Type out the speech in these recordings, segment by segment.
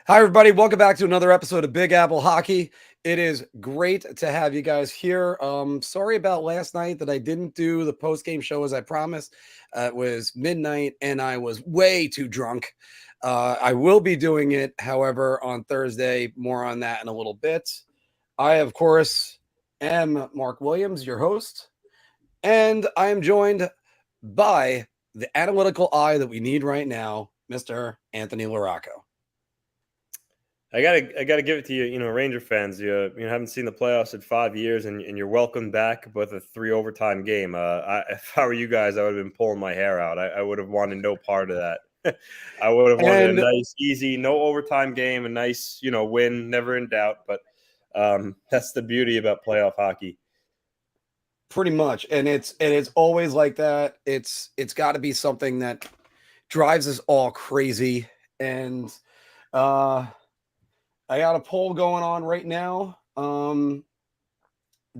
Hi, everybody. Welcome back to another episode of Big Apple Hockey. It is great to have you guys here. Sorry about last night that I didn't do the post-game show as I promised. It was midnight and I was way too drunk. I will be doing it, however, on Thursday. More on that in a little bit. I, of course, am Mark Williams, your host, and I am joined by the analytical eye that we need right now, Mr. Anthony LaRocco. I gotta give it to you. Ranger fans. You haven't seen the playoffs in 5 years, and you're welcome back with a 3 overtime game. If I were you guys, I would have been pulling my hair out. I would have wanted no part of that. I would have wanted a nice, easy, no overtime game, a nice, win, never in doubt. But that's the beauty about playoff hockey. Pretty much, and it's always like that. It's got to be something that drives us all crazy, and I got a poll going on right now.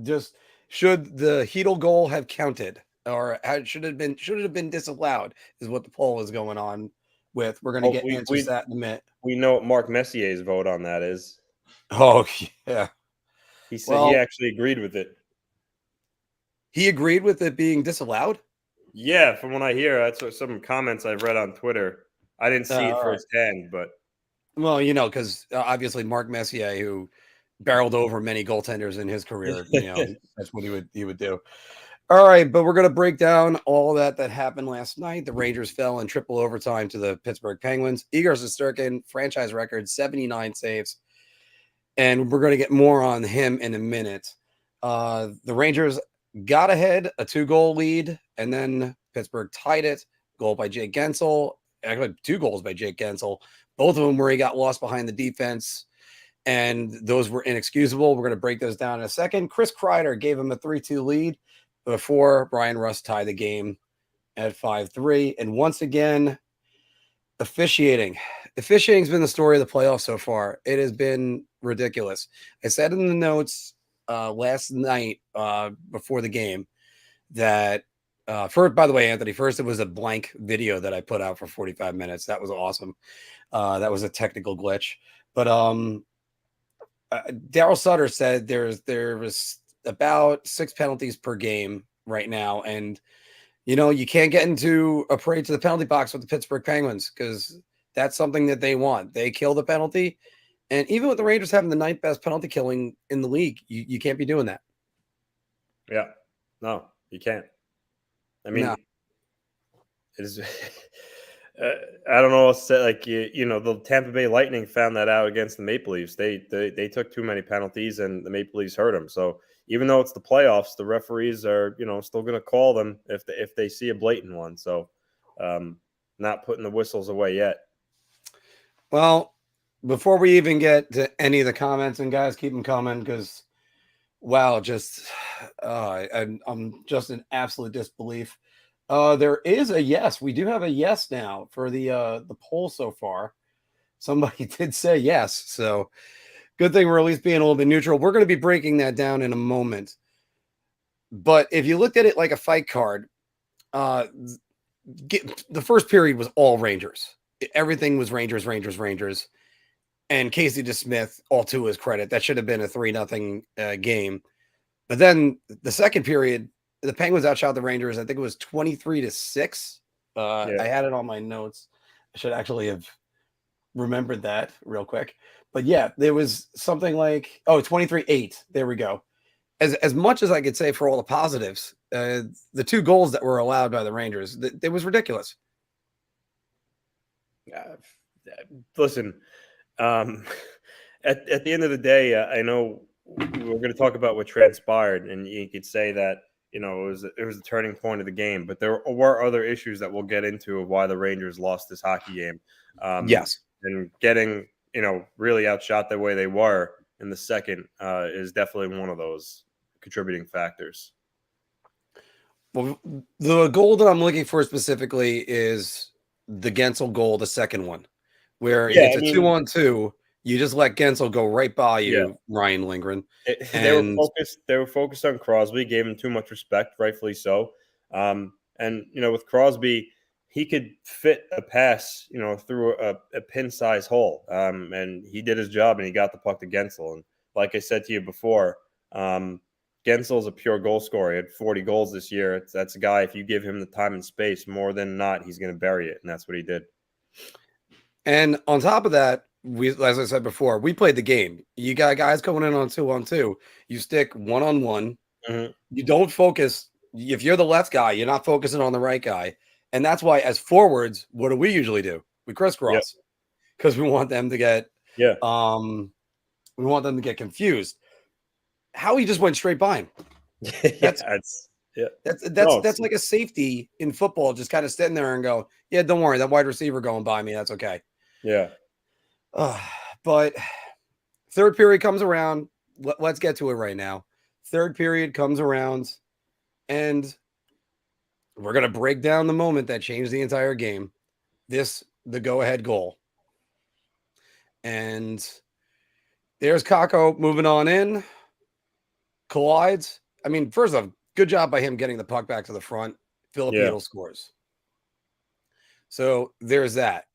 Just should the Chytil goal have counted, or should it have been disallowed? Is what the poll is going on with. We're gonna get answers to that in a minute. We know what Marc Messier's vote on that is. Oh yeah, he said he actually agreed with it. He agreed with it being disallowed. Yeah, from what I hear, that's what some comments I've read on Twitter. I didn't see it firsthand, but. Well, because obviously Marc Messier, who barreled over many goaltenders in his career, that's what he would do. All right, but we're going to break down all that happened last night. The Rangers fell in triple overtime to the Pittsburgh Penguins. Igor Shesterkin, franchise record, 79 saves. And we're going to get more on him in a minute. The Rangers got ahead, a 2-goal lead, and then Pittsburgh tied it. Goal by Jake Guentzel. Actually, 2 goals by Jake Guentzel. Both of them where he got lost behind the defense, and those were inexcusable. We're going to break those down in a second. Chris Kreider gave him a 3-2 lead before Brian Rust tied the game at 5-3. And once again, officiating. Officiating's been the story of the playoffs so far. It has been ridiculous. I said in the notes last night before the game that first, by the way, Anthony, first it was a blank video that I put out for 45 minutes. That was awesome. That was a technical glitch. But Daryl Sutter said there was about 6 penalties per game right now. And, you can't get into a parade to the penalty box with the Pittsburgh Penguins because that's something that they want. They kill the penalty. And even with the Rangers having the 9th best penalty killing in the league, you can't be doing that. Yeah. No, you can't. I mean, it is. I don't know what to say. Like the Tampa Bay Lightning found that out against the Maple Leafs. They took too many penalties, and the Maple Leafs hurt them. So even though it's the playoffs, the referees are still going to call them if they see a blatant one. So not putting the whistles away yet. Well, before we even get to any of the comments, and guys, keep them coming because wow, I'm just in absolute disbelief. There is a yes. We do have a yes now for the poll so far. Somebody did say yes, so good thing we're at least being a little bit neutral. We're going to be breaking that down in a moment. But if you looked at it like a fight card, the first period was all Rangers. Everything was Rangers. And Casey DeSmith, all to his credit, that should have been a 3-0 game. But then the second period, the Penguins outshot the Rangers. I think it was 23-6. I had it on my notes. I should actually have remembered that real quick. But yeah, there was something like 23-8. There we go. As much as I could say for all the positives, the 2 goals that were allowed by the Rangers, it was ridiculous. Listen, at the end of the day, I know we're going to talk about what transpired, and you could say that it was a turning point of the game, but there were other issues that we'll get into of why the Rangers lost this hockey game. Yes, and getting really outshot the way they were in the second is definitely one of those contributing factors. Well, the goal that I'm looking for specifically is the Guentzel goal, the second one, where it's a 2-on-2. You just let Guentzel go right by you, Ryan Lindgren. They were focused on Crosby, gave him too much respect, rightfully so. And with Crosby, he could fit a pass, through a pin-size hole. And he did his job, and he got the puck to Gensel. And like I said to you before, Gensel's a pure goal scorer. He had 40 goals this year. That's a guy, if you give him the time and space, more than not, he's going to bury it, and that's what he did. And on top of that, as I said before, we played the game. You got guys going in on 2-on-2. You stick 1-on-1. Mm-hmm. You don't focus. If you're the left guy, you're not focusing on the right guy. And that's why, as forwards, what do we usually do? We crisscross because we want them to get we want them to get confused. How he just went straight by him. That's like a safety in football, just kind of sitting there and go, yeah, don't worry, that wide receiver going by me, that's okay. Yeah. But third period comes around. Let's get to it right now. Third period comes around, and we're going to break down the moment that changed the entire game. The go-ahead goal. And there's Kakko moving on in. Collides. I mean, first off, good job by him getting the puck back to the front. Filip Chytil scores. So there's that.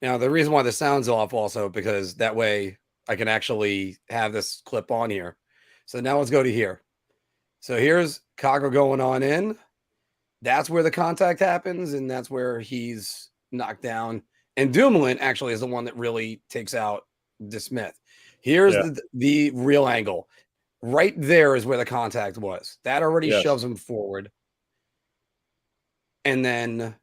Now, the reason why the sound's off also, because that way I can actually have this clip on here. So now let's go to here. So here's Kakko going on in. That's where the contact happens, and that's where he's knocked down. And Dumoulin actually is the one that really takes out DeSmith. Here's the real angle. Right there is where the contact was. That already shoves him forward. And then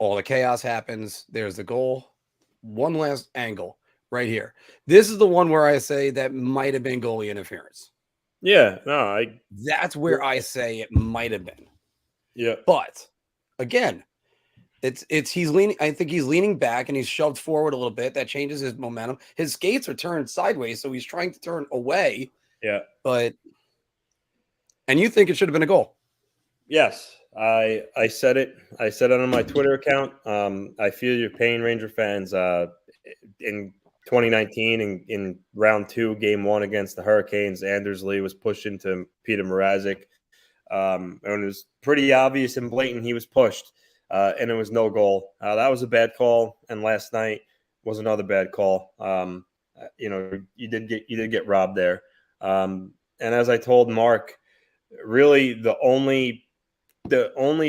all the chaos happens. There's the goal. One last angle right here. This is the one where I say that might have been goalie interference. Yeah, no, that's where I say it might have been. Yeah. But again, he's leaning. I think he's leaning back and he's shoved forward a little bit. That changes his momentum. His skates are turned sideways, so he's trying to turn away. Yeah. And you think it should have been a goal? Yes. I said it. I said it on my Twitter account. I feel your pain, Ranger fans. In 2019, in round 2, game 1 against the Hurricanes, Anders Lee was pushed into Peter Mrazek. And it was pretty obvious and blatant he was pushed, and it was no goal. That was a bad call, and last night was another bad call. You did get robbed there. And as I told Marc, really the only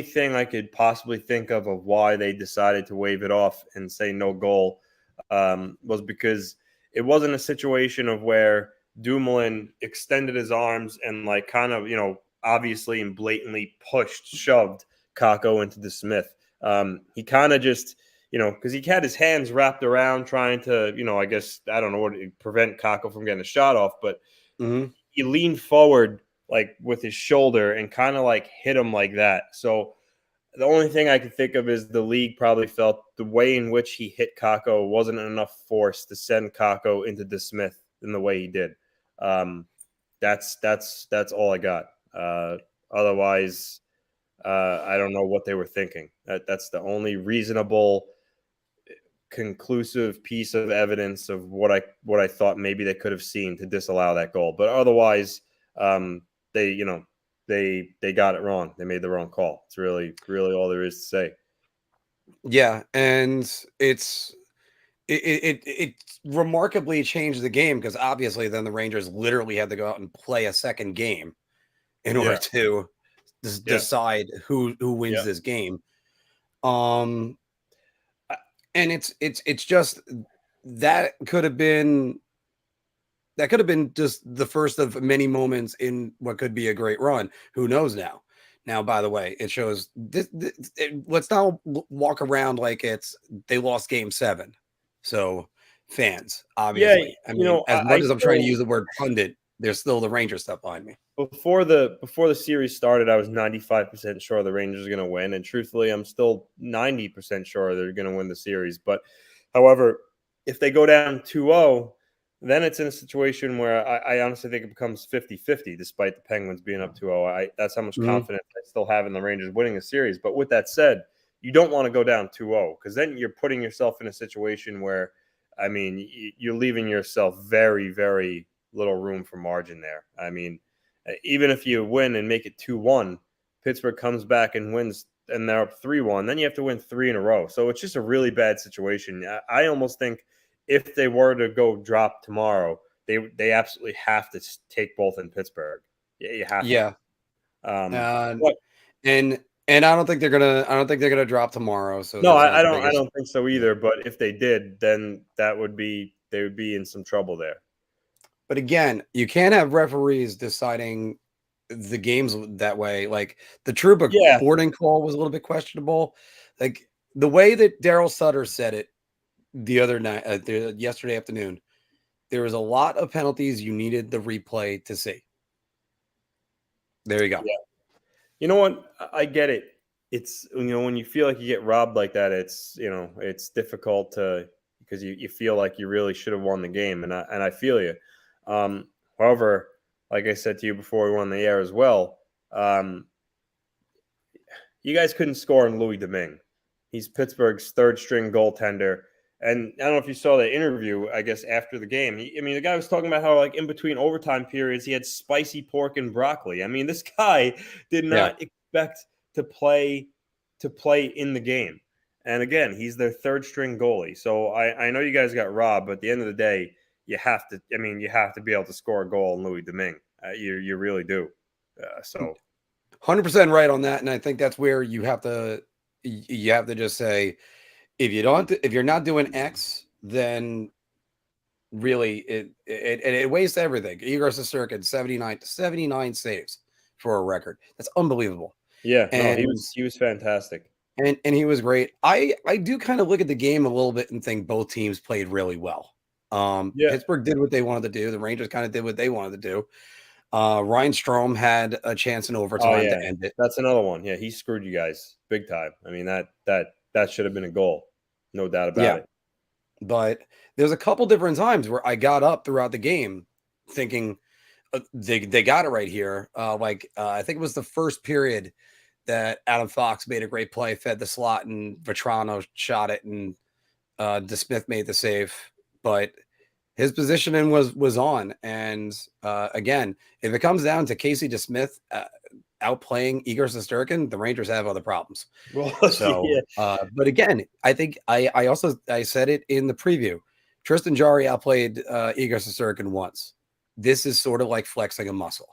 thing I could possibly think of why they decided to wave it off and say no goal was because it wasn't a situation of where Dumoulin extended his arms and kind of, obviously and blatantly shoved Kakko into DeSmith. He kind of just, because he had his hands wrapped around trying to, I guess, I don't know, prevent Kakko from getting a shot off, but he leaned forward with his shoulder and kind of hit him like that. So the only thing I could think of is the league probably felt the way in which he hit Kakko wasn't enough force to send Kakko into DeSmith in the way he did. That's all I got. Otherwise, I don't know what they were thinking. That's the only reasonable, conclusive piece of evidence of what I thought maybe they could have seen to disallow that goal. But otherwise, they got it wrong. They made the wrong call. It's really, really all there is to say. Yeah, and it remarkably changed the game because obviously then the Rangers literally had to go out and play a second game in order to decide who wins this game. And it's just that could have been just the first of many moments in what could be a great run. Who knows now? Now, by the way, it shows let's now walk around like they lost game 7. So fans, obviously, I mean, as much as I'm trying to use the word pundit, there's still the Ranger stuff behind me. Before the series started, I was 95% sure the Rangers are going to win, and truthfully, I'm still 90% sure they're going to win the series. But, however, if they go down 2-0, then it's in a situation where I honestly think it becomes 50-50, despite the Penguins being up 2-0. That's how much confidence I still have in the Rangers winning the series. But with that said, you don't want to go down 2-0 because then you're putting yourself in a situation where, I mean, you're leaving yourself very, very little room for margin there. I mean, even if you win and make it 2-1, Pittsburgh comes back and wins and they're up 3-1. Then you have to win 3 in a row. So it's just a really bad situation. I almost think if they were to go drop tomorrow, they absolutely have to take both in Pittsburgh. Yeah, you have Yeah. to. But, And I don't think they're gonna drop tomorrow. So no, that's not I the don't. I biggest. don't think so either. But if they did, then they would be in some trouble there. But again, you can't have referees deciding the games that way. Like the Trouba Yeah, boarding call was a little bit questionable. Like the way that Daryl Sutter said it the other night, yesterday afternoon, there was a lot of penalties you needed the replay to see. There you go. yeah. You know what? I get it. It's when you feel like you get robbed like that, it's difficult to because you feel like you really should have won the game, and I feel you. However, like I said to you before we went on the air as well, you guys couldn't score on Louis Domingue. He's Pittsburgh's third string goaltender. And I don't know if you saw that interview, I guess, after the game. The guy was talking about how, like, in between overtime periods, he had spicy pork and broccoli. I mean, this guy did Yeah. not expect to play in the game. And again, he's their third string goalie. So I know you guys got robbed, but at the end of the day, you have to be able to score a goal in Louis Domingue. You really do. So 100% right on that. And I think that's where you have to just say, if you're not doing X, then really it wastes everything. Igor Shesterkin 79 saves for a record. That's unbelievable. yeah, no, And he was fantastic. and he was great. I do kind of look at the game a little bit and think both teams played really well. Yeah. Pittsburgh did what they wanted to do. The Rangers kind of did what they wanted to do. Ryan Strome had a chance in overtime to end it. That's another one. Yeah, he screwed you guys big time. I mean, that should have been a goal. No doubt about it. But there's a couple different times where I got up throughout the game thinking they got it right here. I think it was the first period that Adam Fox made a great play, fed the slot, and Vetrano shot it, and DeSmith made the save. But his positioning was on. And again, if it comes down to Casey DeSmith outplaying Igor Shesterkin, the Rangers have other problems. Well, So, yeah. but again, I think I said it in the preview. Tristan Jarry outplayed Igor Shesterkin once. This is sort of like flexing a muscle.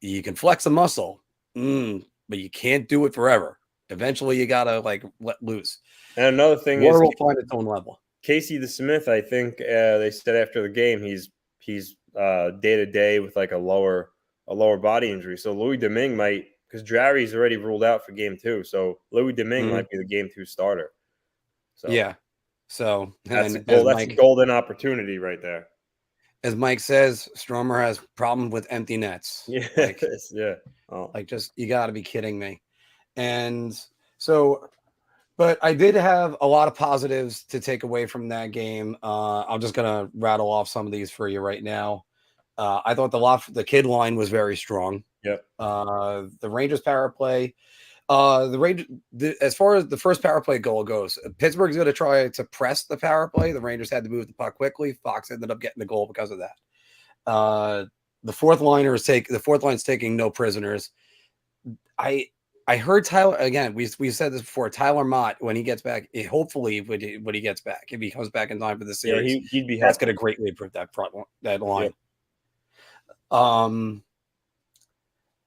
You can flex a muscle, but you can't do it forever. Eventually, you gotta let loose. And another thing Water will find its own level. Casey DeSmith, I think they said after the game he's day to day with like a lower body injury. So Louis Domingue might, because Jarry's already ruled out for game 2. So Louis Domingue might be the game 2 starter. So yeah. So that's a golden opportunity right there. As Mike says, Stromer has problem with empty nets. Yeah. Yeah. Oh. Just you got to be kidding me. And so, but I did have a lot of positives to take away from that game. I'm just gonna rattle off some of these for you right now. I thought the kid line was very strong. Yep. The Rangers power play. As far as the first power play goal goes, Pittsburgh's going to try to press the power play. The Rangers had to move the puck quickly. Fox ended up getting the goal because of that. The fourth line's taking no prisoners. I heard Tyler again. We said this before. Tyler Mott, when he gets back, hopefully when he gets back, if he comes back in time for the series, he'd be. That's going to greatly improve that line. Yep.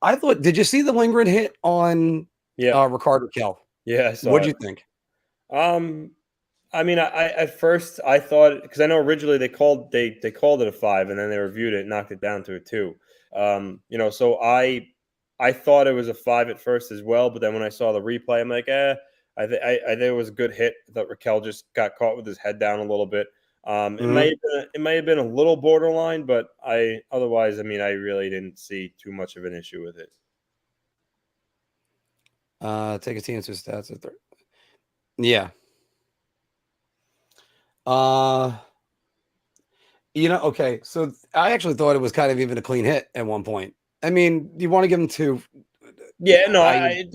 I thought. Did you see the lingering hit on? Yeah, Rickard Rakell. Yeah, what'd you think? I mean, I at first I thought, because I know originally they called it a 5, and then they reviewed it, and knocked it down to a 2. So I thought it was a 5 at first as well, but then when I saw the replay, I'm like, I think it was a good hit. I thought Rakell just got caught with his head down a little bit. It may have been a little borderline, but otherwise, I really didn't see too much of an issue with it. Take a team to stats at 3. Yeah. Okay. So I actually thought it was kind of even a clean hit at one point. I mean, you want to give him 2? Yeah, no, I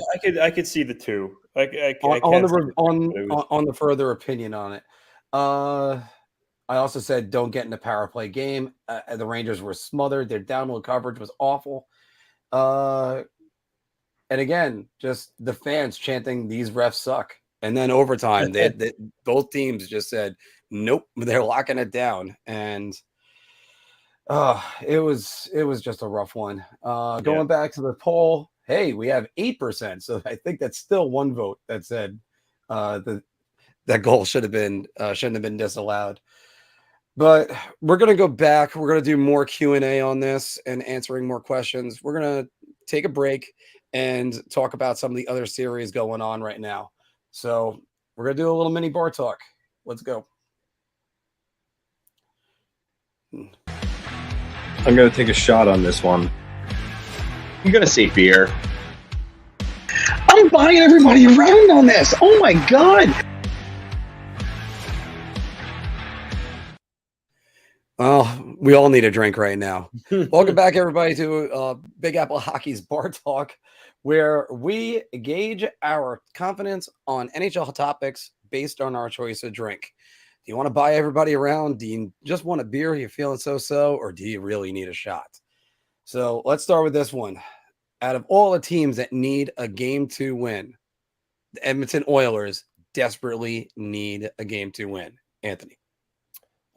could see the 2. On the further opinion on it. I also said don't get in a power play game. The Rangers were smothered. Their download coverage was awful. And again, just the fans chanting, "These refs suck." And then overtime, both teams just said, "Nope," they're locking it down. And it was just a rough one. Going back to the poll, hey, we have 8%. So I think that's still one vote that said that goal shouldn't have been disallowed. But we're gonna go back. We're gonna do more Q&A on this and answering more questions. We're gonna take a break and talk about some of the other series going on right now. So we're gonna do a little mini bar talk. Let's go. I'm going to take a shot on this one. I'm going to say beer. I'm buying everybody around on this. Oh my God. Well, we all need a drink right now. Welcome back, everybody, to Big Apple Hockey's Bar Talk, where we gauge our confidence on NHL topics based on our choice of drink. Do you want to buy everybody around? Do you just want a beer? You're feeling so-so, or do you really need a shot? So let's start with this one. Out of all the teams that need a Game 2 win, the Edmonton Oilers desperately need a Game 2 win. Anthony.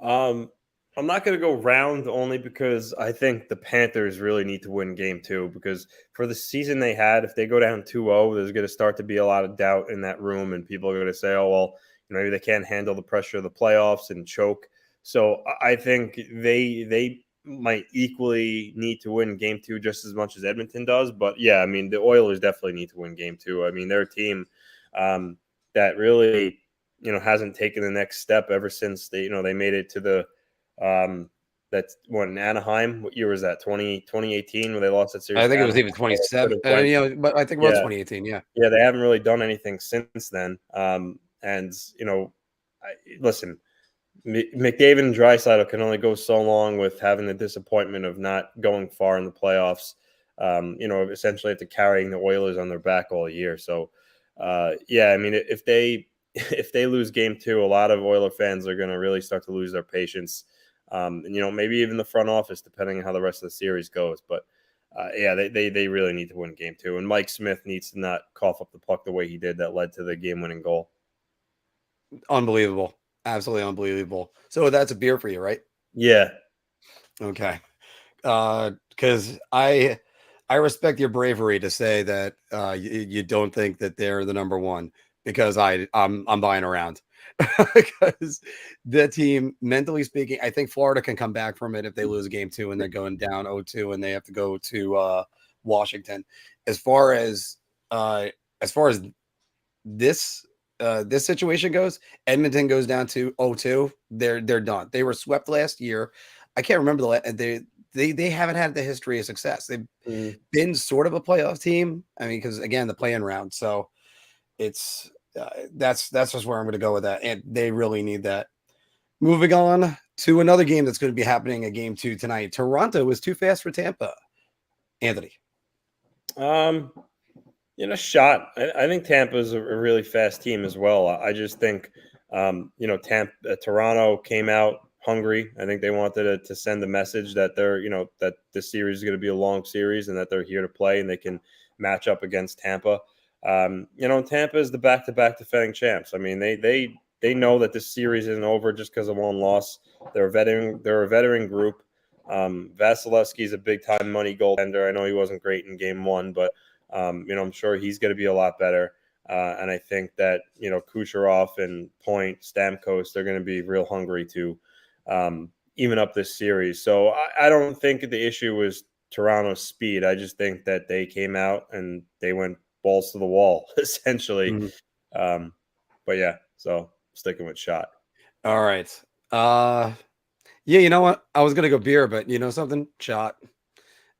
I'm not going to go round only because I think the Panthers really need to win Game 2 because for the season they had, if they go down 2-0, there's going to start to be a lot of doubt in that room, and people are going to say, oh, well, maybe they can't handle the pressure of the playoffs and choke. So I think they might equally need to win Game 2 just as much as Edmonton does. But, yeah, I mean, the Oilers definitely need to win Game 2. I mean, they're a team that really, hasn't taken the next step ever since they made it to the that's what in Anaheim. What year was that? 2018 when they lost that series? I think it was even 27. But I think it was 2018. Yeah. Yeah, they haven't really done anything since then. And listen, McDavid and Draisaitl can only go so long with having the disappointment of not going far in the playoffs. Essentially after carrying the Oilers on their back all year. So, I mean, if they lose Game 2, a lot of Oiler fans are going to really start to lose their patience. And maybe even the front office, depending on how the rest of the series goes. But they really need to win Game 2, and Mike Smith needs to not cough up the puck the way he did that led to the game-winning goal. Unbelievable. Absolutely unbelievable. So that's a beer for you, right? Yeah. Okay. Because I respect your bravery to say that you don't think that they're the number one, because I'm buying around. Because the team, mentally speaking, I think Florida can come back from it if they lose Game 2 and they're going down 0-2 and they have to go to Washington. As far as this situation goes, Edmonton goes down to 0-2. They're done. They were swept last year. I can't remember they haven't had the history of success. They've been sort of a playoff team. I mean, because again, the play-in round. So it's that's just where I'm going to go with that, and they really need that. Moving on to another game that's going to be happening at Game 2 tonight. Toronto is too fast for Tampa. Anthony. Shot. I think Tampa is a really fast team as well. I just think, Toronto came out hungry. I think they wanted to send a message that they're, that this series is going to be a long series and that they're here to play and they can match up against Tampa. Tampa is the back-to-back defending champs. I mean, they know that this series isn't over just because of one loss. They're a veteran group. Vasilevsky's a big-time money goaltender. I know he wasn't great in Game 1, but I'm sure he's going to be a lot better. And I think that Kucherov and Point, Stamkos, they're going to be real hungry to even up this series. So I don't think the issue was Toronto's speed. I just think that they came out and they went balls to the wall, essentially. Mm-hmm. But yeah, so sticking with shot. All right. Yeah, you know what? I was gonna go beer, but you know something? Shot.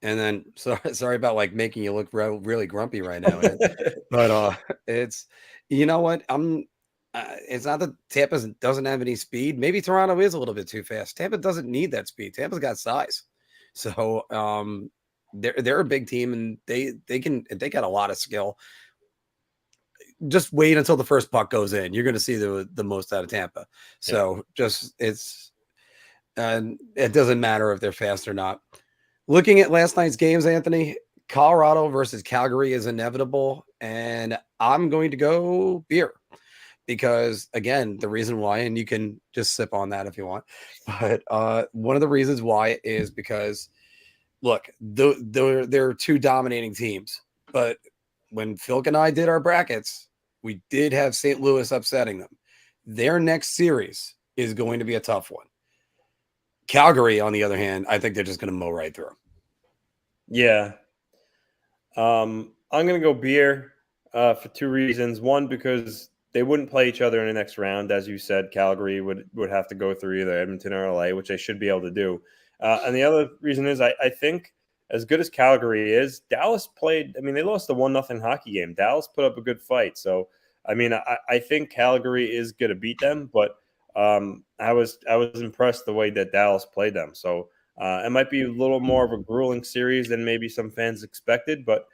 And then sorry about like making you look really grumpy right now. But it's what? It's not that Tampa doesn't have any speed. Maybe Toronto is a little bit too fast. Tampa doesn't need that speed. Tampa's got size. So they're a big team and they got a lot of skill. Just wait until the first puck goes in. You're going to see the most out of Tampa. So it doesn't matter if they're fast or not. Looking at last night's games, Anthony, Colorado versus Calgary is inevitable, and I'm going to go beer because, again, the reason why, and you can just sip on that if you want, but one of the reasons why is because, look, they're two dominating teams, but when Phil and I did our brackets, we did have St. Louis upsetting them. Their next series is going to be a tough one. Calgary, on the other hand, I think they're just going to mow right through. Yeah. I'm going to go beer for two reasons. One, because they wouldn't play each other in the next round. As you said, Calgary would have to go through either Edmonton or LA, which they should be able to do. And the other reason is I think as good as Calgary is, Dallas played – I mean, they lost a 1-0 hockey game. Dallas put up a good fight. So, I mean, I think Calgary is going to beat them, but I was impressed the way that Dallas played them. So, it might be a little more of a grueling series than maybe some fans expected, but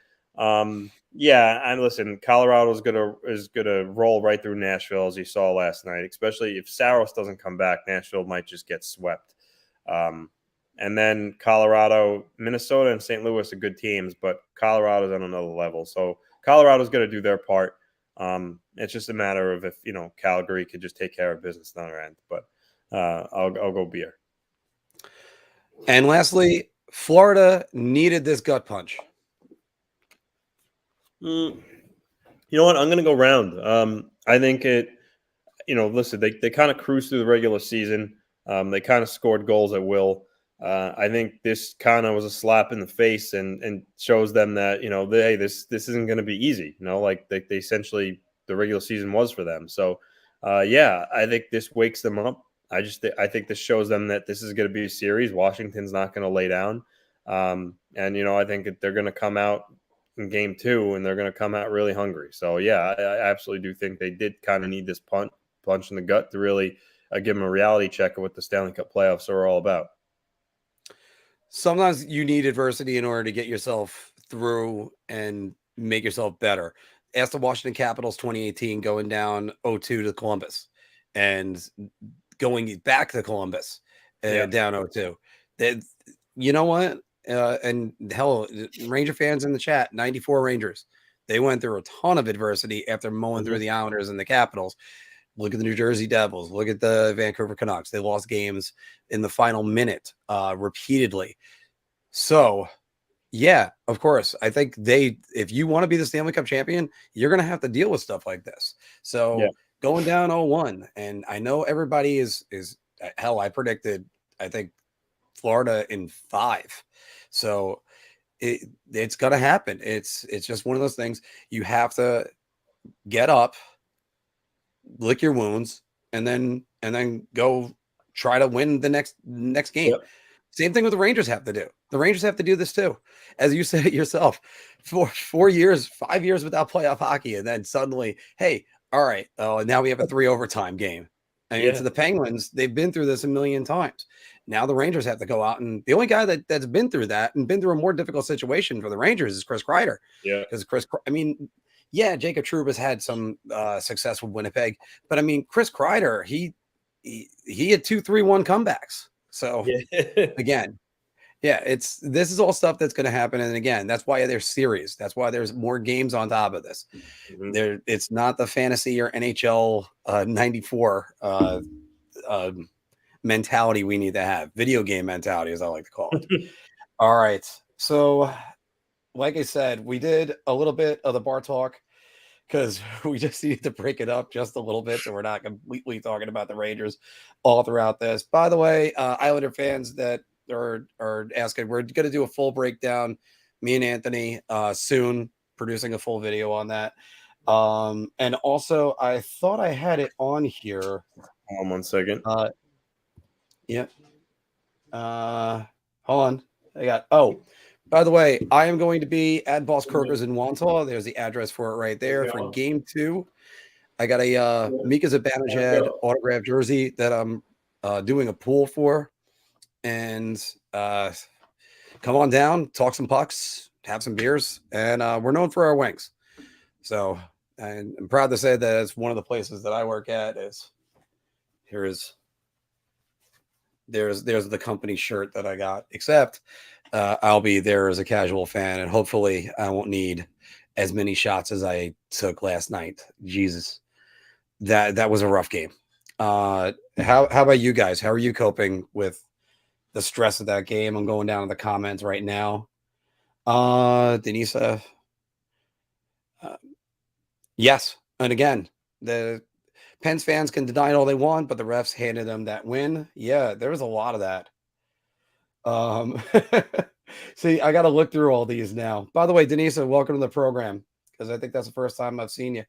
yeah. And listen, Colorado is gonna roll right through Nashville as you saw last night. Especially if Saros doesn't come back, Nashville might just get swept. And then Colorado, Minnesota, and St. Louis are good teams, but Colorado's on another level. So Colorado's gonna do their part. It's just a matter of if Calgary could just take care of business on their end. But I'll go beer. And lastly, Florida needed this gut punch. You know what? I'm going to go round. I think listen, they kind of cruised through the regular season. They kind of scored goals at will. I think this kind of was a slap in the face and shows them that, this isn't going to be easy. Like they essentially the regular season was for them. So, yeah, I think this wakes them up. I think this shows them that this is going to be a series. Washington's not going to lay down. And, I think they're going to come out in game 2 and they're going to come out really hungry. So, yeah, I absolutely do think they did kind of need this punch in the gut to really give them a reality check of what the Stanley Cup playoffs are all about. Sometimes you need adversity in order to get yourself through and make yourself better. Ask the Washington Capitals 2018 going down 0-2 to Columbus and going back to Columbus down 0-2. You know what? And hell, Ranger fans in the chat, 94 Rangers. They went through a ton of adversity after mowing through the Islanders and the Capitals. Look at the New Jersey Devils. Look at the Vancouver Canucks. They lost games in the final minute repeatedly. So, yeah, of course. I think if you want to be the Stanley Cup champion, you're going to have to deal with stuff like this. So going down 0-1, and I know everybody is hell, I predicted, I think, Florida in 5. So it's going to happen. It's just one of those things. You have to get up, lick your wounds, and then go try to win the next game. Yep. Same thing with the Rangers have to do. The Rangers have to do this too. As you said it yourself, for 5 years without playoff hockey, and then suddenly, hey, all right, now we have a 3 overtime game. I mean, to the Penguins, they've been through this a million times. Now the Rangers have to go out, and the only guy that's been through that and been through a more difficult situation for the Rangers is Chris Kreider. Yeah, because Jacob Trouba's had some success with Winnipeg, but I mean, Chris Kreider, he had 2-3-1 comebacks. So again, this is all stuff that's going to happen. And again, that's why there's series. That's why there's more games on top of this. It's not the fantasy or NHL 94 mentality we need to have. Video game mentality, as I like to call it. All right. So, like I said, we did a little bit of the bar talk because we just need to break it up just a little bit so we're not completely talking about the Rangers all throughout this. By the way, Islander fans that are asking, we're going to do a full breakdown, me and Anthony, soon, producing a full video on that. And also, I thought I had it on here. Hold on 1 second. Yep. Hold on. By the way, I am going to be at Boss Kroger's in Wantagh. There's the address for it right there for game 2. I got a Mika Zibanejad autographed jersey that I'm doing a pool for. And come on down, talk some pucks, have some beers, and we're known for our wings. So and I'm proud to say that it's one of the places that I work at. Here is there's the company shirt that I got. Except I'll be there as a casual fan, and hopefully I won't need as many shots as I took last night. Jesus, that was a rough game. How about you guys? How are you coping with the stress of that game? I'm going down in the comments right now. Denisa, yes, and again, the Pens fans can deny it all they want, but the refs handed them that win. Yeah, there was a lot of that. See, I got to look through all these now. By the way, Denisa, welcome to the program, because I think that's the first time I've seen you.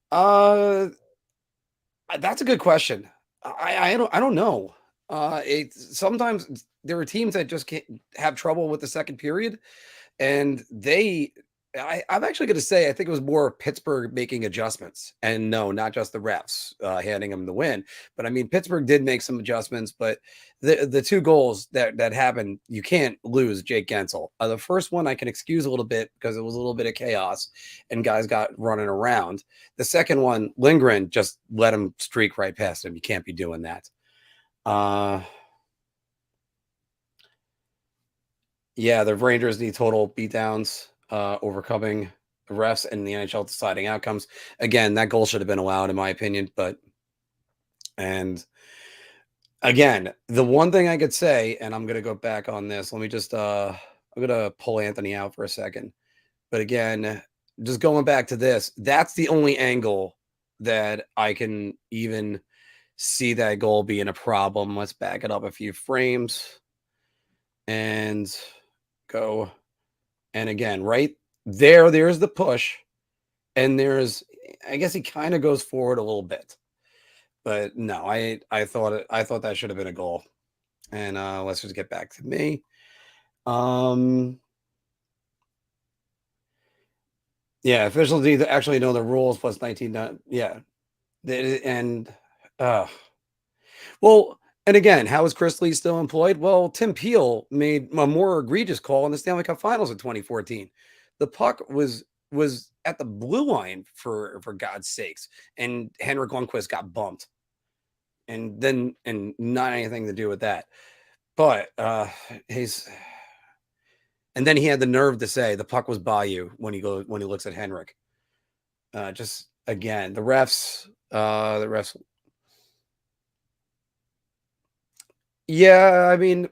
That's a good question. I don't know. Sometimes there are teams that just can't have trouble with the second period, and I'm actually going to say I think it was more Pittsburgh making adjustments, and no, not just the refs handing them the win. But I mean, Pittsburgh did make some adjustments, but the two goals that happened, you can't lose Jake Gensel. The first one I can excuse a little bit because it was a little bit of chaos and guys got running around. The second one, Lindgren just let him streak right past him. You can't be doing that. Yeah, the Rangers need total beatdowns, overcoming the refs and the NHL deciding outcomes. Again, that goal should have been allowed, in my opinion. And again, the one thing I could say, and I'm going to go back on this. Let me just, I'm going to pull Anthony out for a second. But again, just going back to this, that's the only angle that I can even see that goal being a problem. Let's back it up a few frames and go. And again, right there's the push. And I guess he kind of goes forward a little bit. But no, I thought that should have been a goal. And let's just get back to me. Yeah, officials need to actually know the rules plus 19. Yeah. Well, and again, how is Chris Lee still employed? Well, Tim Peel made a more egregious call in the Stanley Cup Finals in 2014. The puck was at the blue line for God's sakes, and Henrik Lundqvist got bumped, and not anything to do with that. But and then he had the nerve to say the puck was by you when he looks at Henrik. Just again, the refs. Yeah, I mean,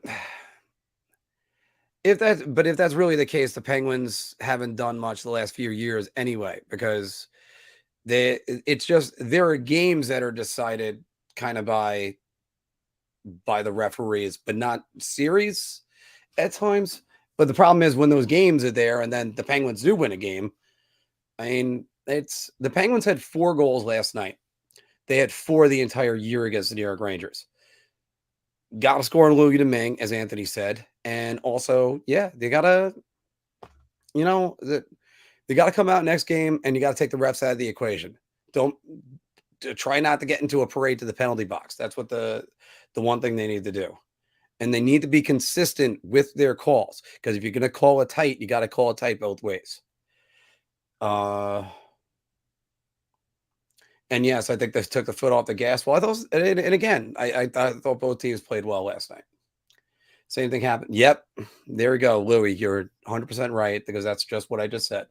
if that's really the case, the Penguins haven't done much the last few years anyway, because there are games that are decided kind of by the referees, but not series at times. But the problem is when those games are there and then the Penguins do win a game. I mean, the Penguins had 4 goals last night. They had 4 the entire year against the New York Rangers. Got to score on Louis Domingue, as Anthony said. And also, yeah, they got to, they got to come out next game and you got to take the refs out of the equation. Don't try not to get into a parade to the penalty box. That's what the one thing they need to do. And they need to be consistent with their calls, because if you're going to call it tight, you got to call it tight both ways. And yes, I think they took the foot off the gas. Well, I thought, and again, I thought both teams played well last night. Same thing happened. Yep. There we go. Louis, you're 100% right, because that's just what I just said.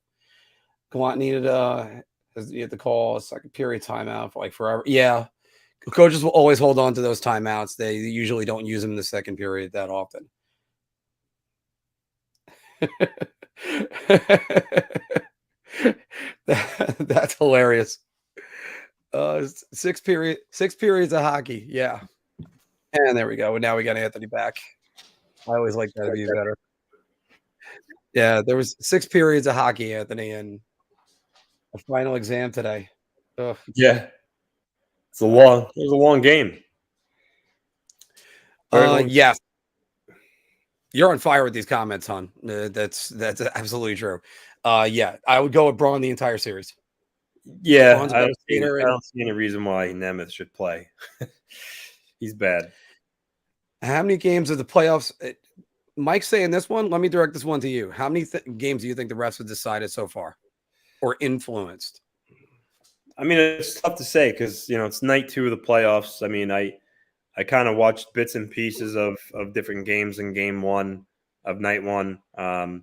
Gallant needed you had to call a second period timeout for like forever. Yeah. Coaches will always hold on to those timeouts. They usually don't use them in the second period that often. That's hilarious. 6 periods of hockey. Yeah. And there we go. And now we got Anthony back. I always like that to be better. Yeah, there was 6 periods of hockey, Anthony, and a final exam today. Ugh. Yeah. It was a long game. Yes. You're on fire with these comments, hon. That's absolutely true. Yeah, I would go with Braun the entire series. Yeah, I don't see any reason why Nemeth should play. He's bad. How many games of the playoffs? Mike's saying this one. Let me direct this one to you. How many games do you think the refs have decided so far or influenced? I mean, it's tough to say because it's night 2 of the playoffs. I mean, I kind of watched bits and pieces of different games in game 1 of night 1. And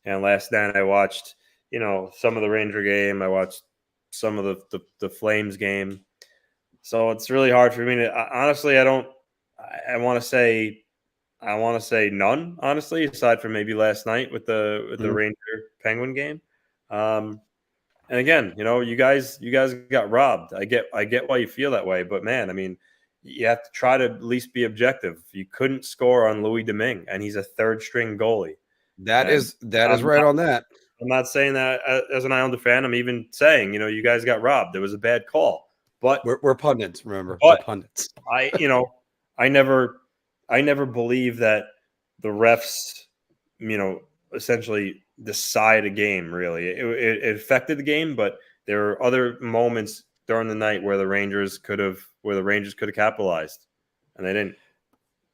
last night I watched some of the Ranger game. I watched some of the Flames game. So it's really hard for me to honestly. I don't. I want to say. I want to say none. Honestly, aside from maybe last night with the Ranger Penguin game. And again, you guys got robbed. I get why you feel that way, but man, I mean, you have to try to at least be objective. You couldn't score on Louis Domingue, and he's a third string goalie. That is right on that. I'm not saying that as an Islander fan. I'm even saying, you guys got robbed. There was a bad call, but we're pundits. Remember, we're pundits. I never believe that the refs, essentially decide a game. Really, it affected the game, but there were other moments during the night where the Rangers could have capitalized, and they didn't.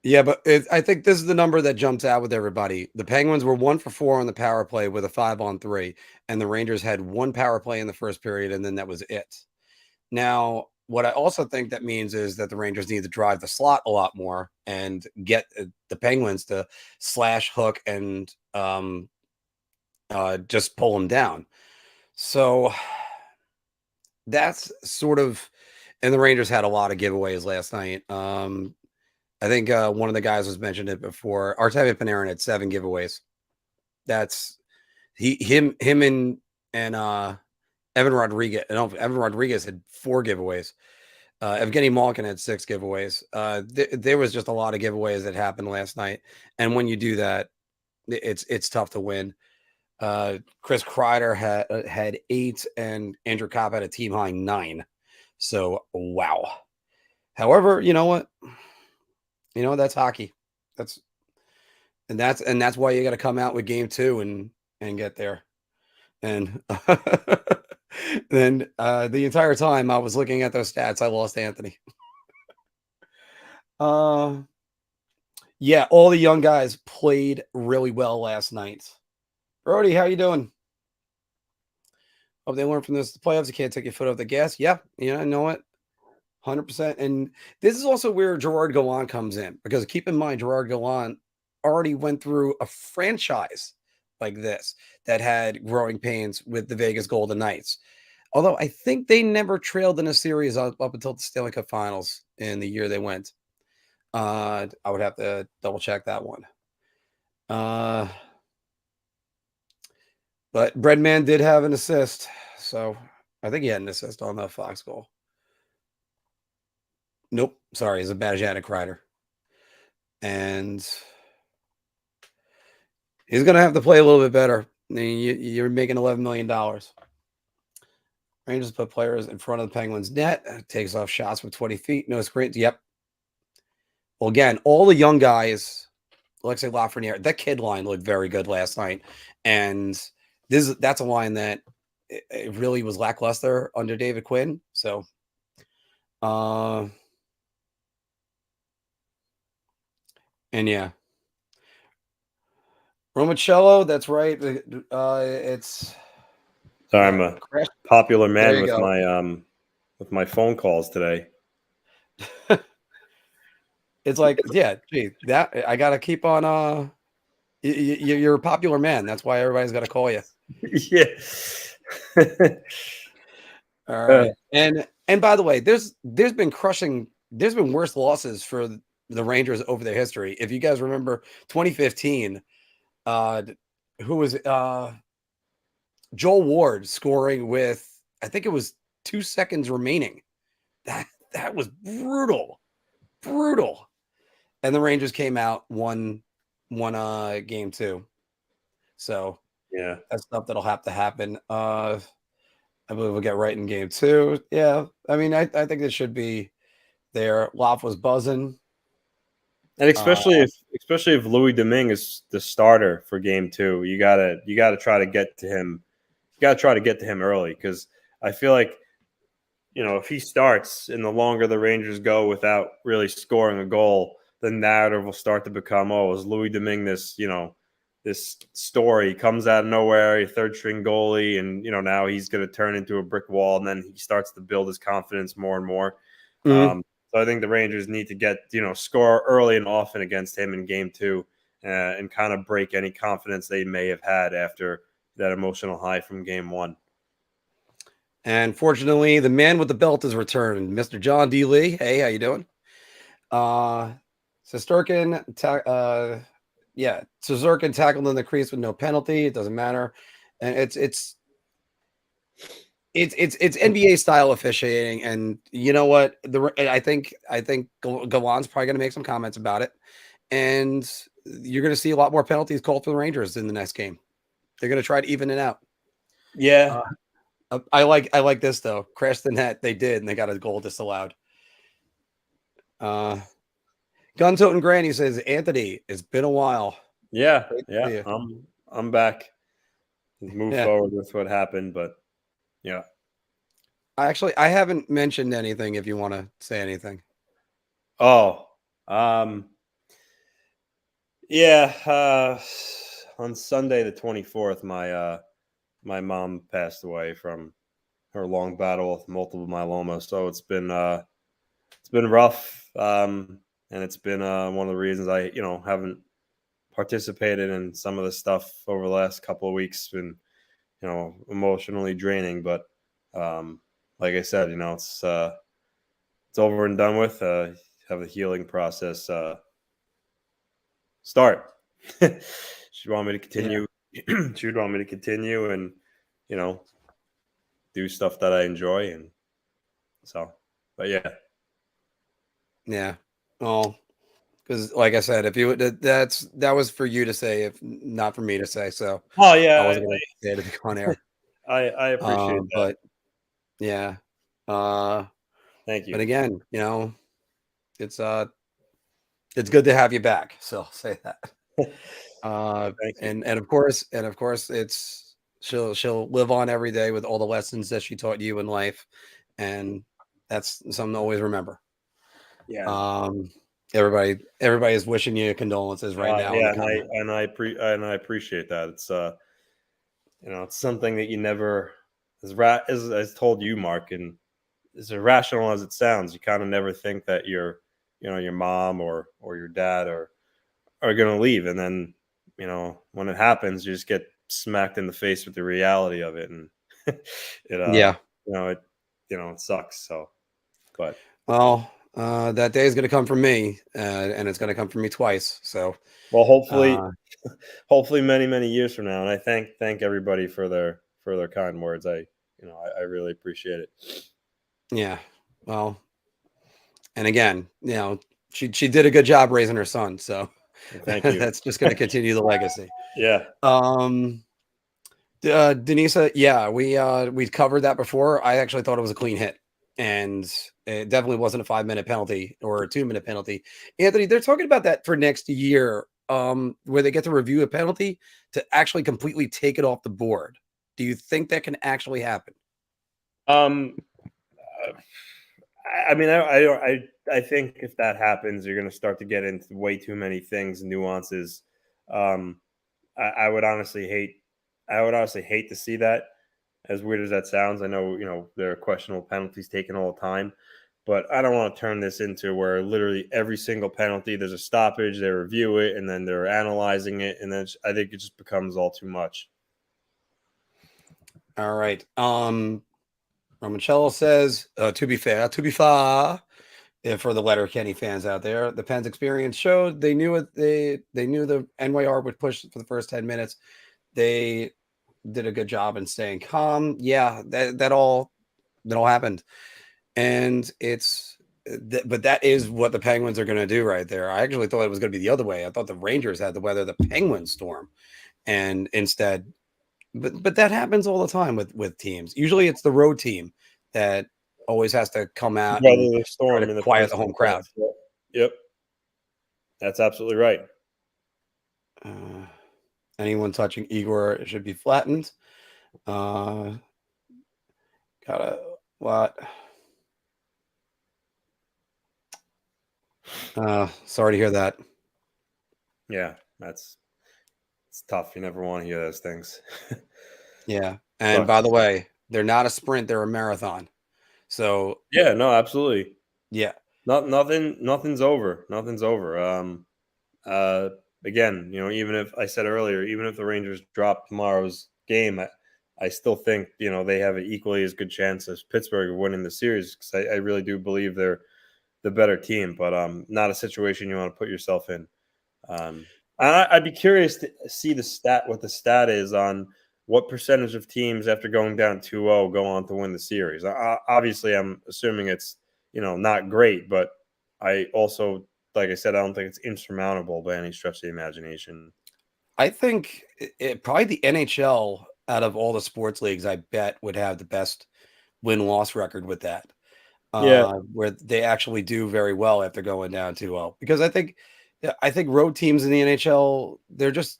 Yeah, but I think this is the number that jumps out with everybody. The Penguins were 1 for 4 on the power play with a 5-on-3, and the Rangers had 1 power play in the first period, and then that was it. Now, what I also think that means is that the Rangers need to drive the slot a lot more and get the Penguins to slash, hook, and just pull them down. So that's sort of, and the Rangers had a lot of giveaways last night. I think one of the guys was mentioned it before. Artemi Panarin had 7 giveaways. That's him and Evan Rodriguez. No, Evan Rodriguez had 4 giveaways. Evgeni Malkin had 6 giveaways. There was just a lot of giveaways that happened last night, and when you do that, it's tough to win. Chris Kreider had 8, and Andrew Copp had a team high 9. So wow. However, you know what? That's hockey. That's why you got to come out with game 2 and get there. And then the entire time I was looking at those stats, I lost Anthony. Yeah, all the young guys played really well last night. Brody, how you doing? Hope they learned from this. The playoffs, you can't take your foot off the gas. Yeah, you know what? 100%. And this is also where Gerard Gallant comes in, because keep in mind, Gerard Gallant already went through a franchise like this that had growing pains with the Vegas Golden Knights. Although I think they never trailed in a series up until the Stanley Cup Finals in the year they went. I would have to double check that one. But Breadman did have an assist. So I think he had an assist on the Fox goal. Nope. Sorry. It's a Bajatic Kreider. And he's going to have to play a little bit better. I mean, you're making $11 million. Rangers put players in front of the Penguins' net. Takes off shots from 20 feet. No screens. Yep. Well, again, all the young guys, Alexei Lafreniere, that kid line looked very good last night. And that's a line that it really was lackluster under David Quinn. So, and yeah. Romacello, that's right. It's sorry, I'm a popular man with my phone calls today. It's like, yeah, gee, that I gotta keep on. You're a popular man. That's why everybody's got to call you. Yeah. All right. And by the way, there's been worse losses for the Rangers over their history. If you guys remember 2015, who was Joel Ward scoring with, I think it was 2 seconds remaining. That was brutal. And the Rangers came out won game 2. So yeah, that's stuff that'll have to happen. I believe we'll get right in game 2. Yeah. I mean, I think this should be there. Loff was buzzing. And especially if Louis Domingue is the starter for game 2, you gotta try to get to him. You gotta try to get to him early, because I feel like, if he starts and the longer the Rangers go without really scoring a goal, the narrative will start to become, oh, is Louis Domingue this this story comes out of nowhere, a third string goalie, and now he's going to turn into a brick wall, and then he starts to build his confidence more and more. Mm-hmm. So I think the Rangers need to get score early and often against him in Game 2, and kind of break any confidence they may have had after that emotional high from Game 1. And fortunately, the man with the belt is returned, Mr. John D. Lee. Hey, how you doing? Shesterkin, Shesterkin tackled in the crease with no penalty. It doesn't matter, and it's NBA style officiating. And you know what? I think Gallan's probably going to make some comments about it, and you're going to see a lot more penalties called for the Rangers in the next game. They're going to try to even it out. Yeah. I like this though. Crash the net. They did, and they got a goal disallowed. Gun Toten Granny says, Anthony, it's been a while. Yeah. I'm back. Move forward with what happened, but yeah. I haven't mentioned anything. If you want to say anything. Oh, yeah. On Sunday the 24th, my mom passed away from her long battle with multiple myeloma. So it's been rough, and it's been one of the reasons I haven't participated in some of the stuff over the last couple of weeks. Been emotionally draining, but like I said, it's over and done with. Have the healing process start. She wanted me to continue. Yeah. She would want me to continue and do stuff that I enjoy, and so. But yeah. Well, because like I said, if you that was for you to say, if not for me to say. So yeah, I wasn't going to say it on air. I appreciate that. But yeah. Thank you. But again, it's good to have you back. So I'll say that. Thank you. And of course, it's she'll live on every day with all the lessons that she taught you in life, and that's something to always remember. Yeah. Everybody is wishing you condolences right now. Yeah, and I appreciate that. It's it's something that you never, as told you, Mark, and as irrational as it sounds, you kind of never think that your mom or your dad are going to leave, and then when it happens, you just get smacked in the face with the reality of it, and it sucks. So, but well, that day is going to come for me, and it's going to come for me twice. So, well, hopefully, many years from now. And I thank everybody for their kind words. I really appreciate it. Yeah. Well, and again, she did a good job raising her son. So, thank you. That's just going to continue the legacy. Yeah. Denisa, yeah, we covered that before. I actually thought it was a clean hit, and it definitely wasn't a 5-minute penalty or a 2-minute penalty. Anthony, they're talking about that for next year, where they get to review a penalty to actually completely take it off the board. Do you think that can actually happen? I mean, I think if that happens, you're going to start to get into way too many things, nuances. I would honestly hate to see that. As weird as that sounds, I know there are questionable penalties taken all the time, but I don't want to turn this into where literally every single penalty there's a stoppage, they review it, and then they're analyzing it, and then I think it just becomes all too much. All right. Romancello says, to be fair, for the Letterkenny fans out there, the Pens experience showed they knew it. They knew the NYR would push for the first 10 minutes. They did a good job in staying calm. Yeah, that all happened, and but that is what the Penguins are going to do right there. I actually thought it was going to be the other way. I thought the Rangers had to weather the Penguin storm, and instead, but that happens all the time with teams. Usually, it's the road team that always has to come out and the storm try to quiet the home crowd. Yep, that's absolutely right. Anyone touching Igor should be flattened. What? Sorry to hear that. Yeah, that's it's tough. You never want to hear those things. Yeah. And by the way, they're not a sprint, they're a marathon. So yeah, no, absolutely. yeah. Nothing's over. Nothing's over. Again, even if I said earlier, even if the Rangers drop tomorrow's game, I still think, they have an equally as good chance as Pittsburgh of winning the series, because I really do believe they're the better team, but not a situation you want to put yourself in. I'd be curious to see what the stat is on what percentage of teams after going down 2-0 go on to win the series. Obviously, I'm assuming it's, not great, but I also, like I said, I don't think it's insurmountable by any stretch of the imagination. I think probably the NHL out of all the sports leagues, I bet, would have the best win-loss record with that. Where they actually do very well after going down 2-0. Because I think road teams in the NHL, they're just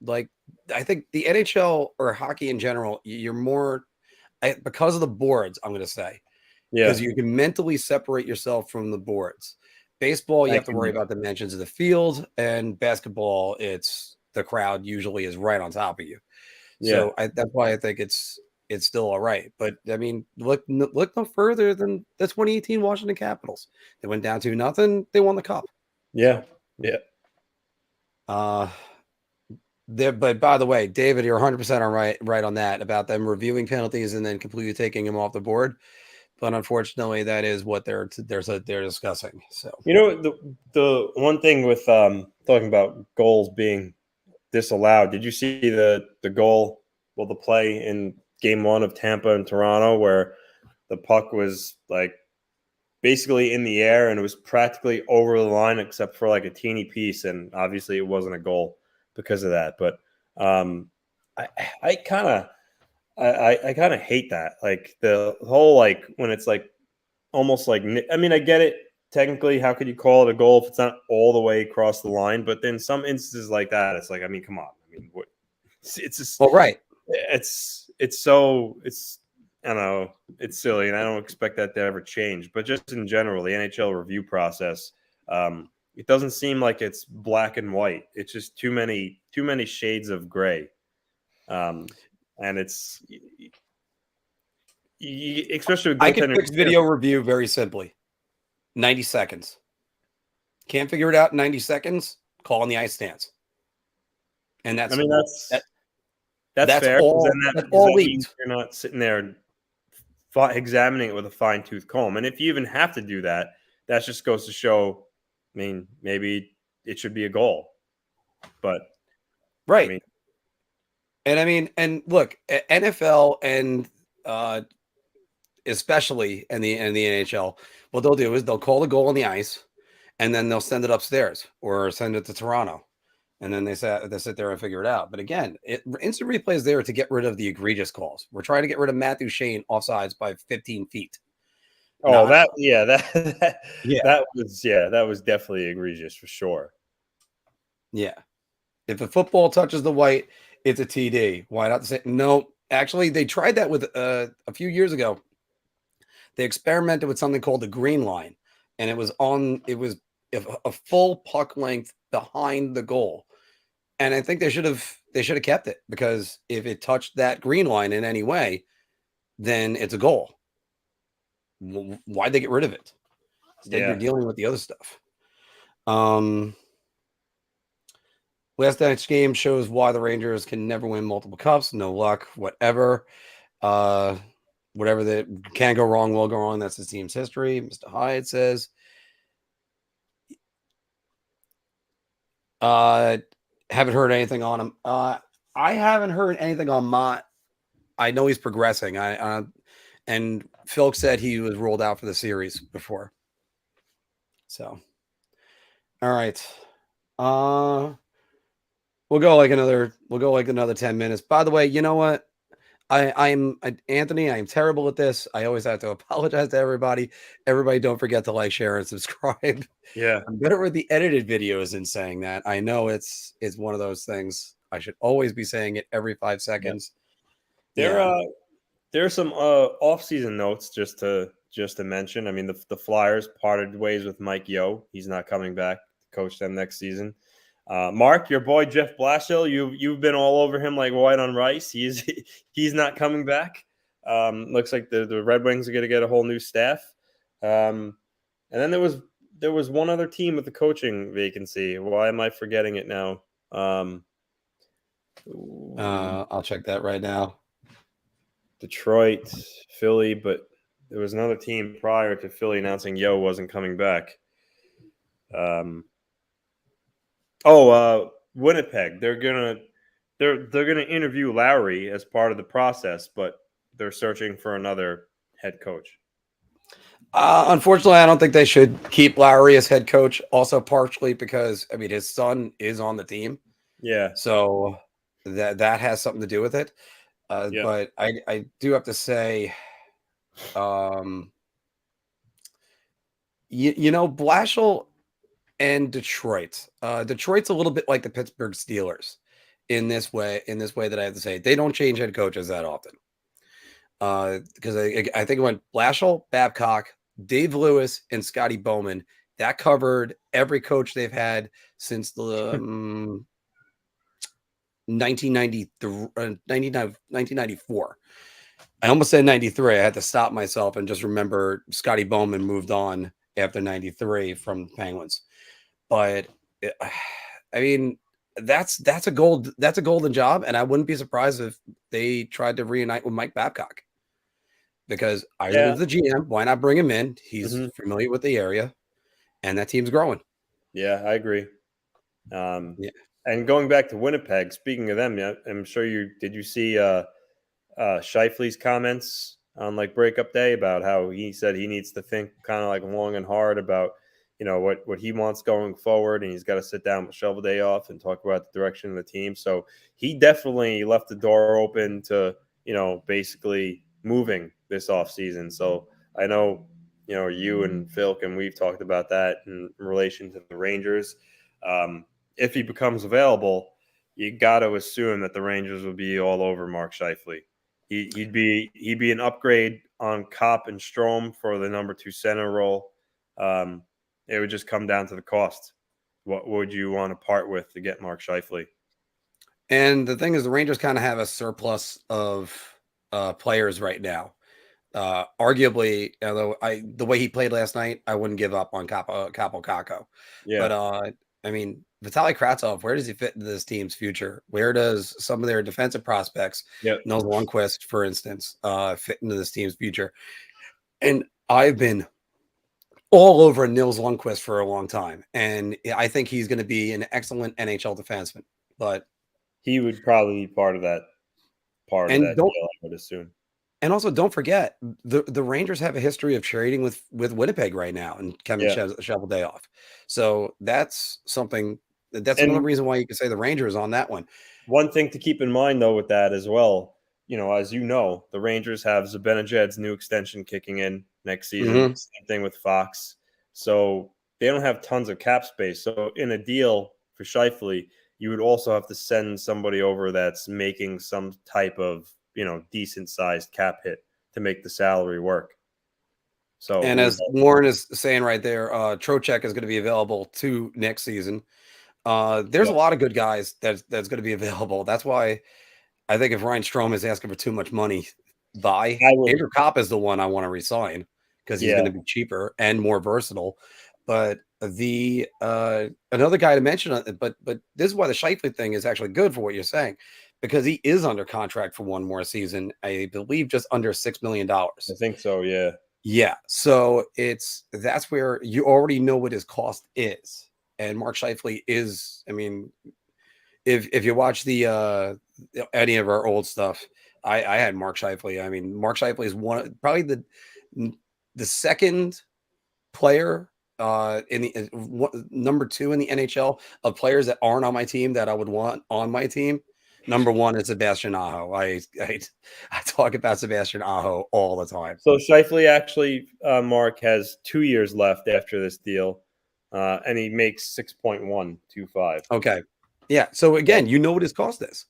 like, I think the NHL or hockey in general, you're more because of the boards, I'm going to say. Because you can mentally separate yourself from the boards. Baseball, you have to worry about dimensions of the field, and basketball, it's the crowd usually is right on top of you. So that's why I think it's still all right. But I mean, look no further than the 2018 Washington Capitals. They went down 2-0. They won the cup. Yeah. But by the way, David, you're 100% right on that about them reviewing penalties and then completely taking them off the board. But unfortunately, that is what they're discussing. So the one thing with talking about goals being disallowed. Did you see the goal? Well, the play in Game 1 of Tampa and Toronto where the puck was like basically in the air and it was practically over the line except for like a teeny piece, and obviously it wasn't a goal because of that. But I kind of hate that, like the whole, like when it's like almost like, I mean, I get it technically. How could you call it a goal if it's not all the way across the line? But then some instances like that, it's like, I mean, come on. I mean, what? It's just right. It's I don't know, it's silly, and I don't expect that to ever change. But just in general, the NHL review process, it doesn't seem like it's black and white. It's just too many shades of gray, and it's especially with I can fix video review very simply. 90 seconds. Can't figure it out in 90 seconds? Call on the ice stance. And that's, I mean, that's fair. All, that means you're not sitting there examining it with a fine-tooth comb. And if you even have to do that, that just goes to show, I mean, maybe it should be a goal. But right. And look, NFL and especially in the NHL, what they'll do is they'll call the goal on the ice, and then they'll send it upstairs or send it to Toronto, and then they sit there and figure it out. But again, instant replay is there to get rid of the egregious calls. We're trying to get rid of Matthew Shane offsides by 15 feet. Oh, that was definitely egregious for sure. Yeah, if a football touches the white, it's a TD. Why not say no? Actually, they tried that with a few years ago. They experimented with something called the green line, and it was a full puck length behind the goal. And I think they should have kept it, because if it touched that green line in any way, then it's a goal. Why'd they get rid of it? Instead, you're dealing with the other stuff. Last night's game shows why the Rangers can never win multiple cups. No luck, whatever. Whatever that can go wrong will go wrong. That's the team's history. Mr. Hyatt says. Haven't heard anything on him. I haven't heard anything on Mott. I know he's progressing. And Phil said he was ruled out for the series before. So, all right. We'll go like another 10 minutes. By the way, you know what? I'm Anthony. I am terrible at this. I always have to apologize to everybody. Everybody, don't forget to like, share, and subscribe. Yeah, I'm better with the edited videos in saying that. I know it's one of those things. I should always be saying it every 5 seconds. Yeah. There are some off-season notes just to mention. I mean, the Flyers parted ways with Mike Yeo. He's not coming back to coach them next season. Mark, your boy Jeff Blashill, you've been all over him like white on rice. He's not coming back. Looks like the Red Wings are going to get a whole new staff. And then there was one other team with the coaching vacancy. Why am I forgetting it now? I'll check that right now. Detroit, Philly, but there was another team prior to Philly announcing Yo wasn't coming back. Winnipeg. They're gonna interview Lowry as part of the process, but they're searching for another head coach. Unfortunately, I don't think they should keep Lowry as head coach. Also, partially because his son is on the team. Yeah. So that has something to do with it. Yeah. But I do have to say, Blashill and Detroit. Detroit's a little bit like the Pittsburgh Steelers in this way that I have to say. They don't change head coaches that often. Because I think it went Blashill, Babcock, Dave Lewis, and Scotty Bowman. That covered every coach they've had since the 1994. I almost said 93. I had to stop myself and just remember Scotty Bowman moved on after 93 from the Penguins. But that's a golden job, and I wouldn't be surprised if they tried to reunite with Mike Babcock, because Ireland's the GM. Why not bring him in? He's familiar with the area, and that team's growing. Yeah, I agree. And going back to Winnipeg, speaking of them, I'm sure did you see Scheifele's comments on like breakup day about how he said he needs to think kind of like long and hard about what he wants going forward, and he's got to sit down with Shoveldayoff and talk about the direction of the team. So he definitely left the door open to basically moving this offseason. So I know you and Phil and we've talked about that in relation to the Rangers. If he becomes available, you got to assume that the Rangers will be all over Mark Scheifele. He'd be an upgrade on Kopp and Strome for the number 2 center role. It would just come down to the cost. What would you want to part with to get Mark Scheifele? And the thing is, the Rangers kind of have a surplus of players right now. Arguably, although the way he played last night, I wouldn't give up on Kaapo Kakko. Yeah. But Vitaly Kravtsov, where does he fit into this team's future? Where does some of their defensive prospects, Nils Lundqvist, for instance, fit into this team's future? And I've been all over Nils Lundqvist for a long time, and I think he's going to be an excellent NHL defenseman. But he would probably be part of that deal, I would assume. And also, don't forget, the Rangers have a history of trading with Winnipeg right now, and Kevin Shoveldayoff. So that's something. That's another reason why you can say the Rangers on that one. One thing to keep in mind, though, with that as well, as the Rangers have Zibanejad's new extension kicking in next season. Same thing with Fox. So they don't have tons of cap space. So in a deal for Scheifele, you would also have to send somebody over that's making some type of decent sized cap hit to make the salary work. So, and as Warren is saying right there, Trocheck is going to be available to next season. There's a lot of good guys that's going to be available. That's why I think if Ryan Strome is asking for too much money, Andrew Kopp is the one I want to resign, because he's going to be cheaper and more versatile. But the another guy to mention, but this is why the Scheifele thing is actually good for what you're saying, because he is under contract for one more season. I believe just under $6 million. I think so. Yeah. Yeah. So that's where you already know what his cost is. And Mark Scheifele is, if you watch any of our old stuff, I had Mark Scheifele. Mark Scheifele is probably the second player in the number 2 in the NHL of players that aren't on my team that I would want on my team. Number 1 is Sebastian Aho. I talk about Sebastian Aho all the time. So Scheifele actually, Mark, has 2 years left after this deal, and he makes 6.125. Okay, yeah. So again, you know what his cost is.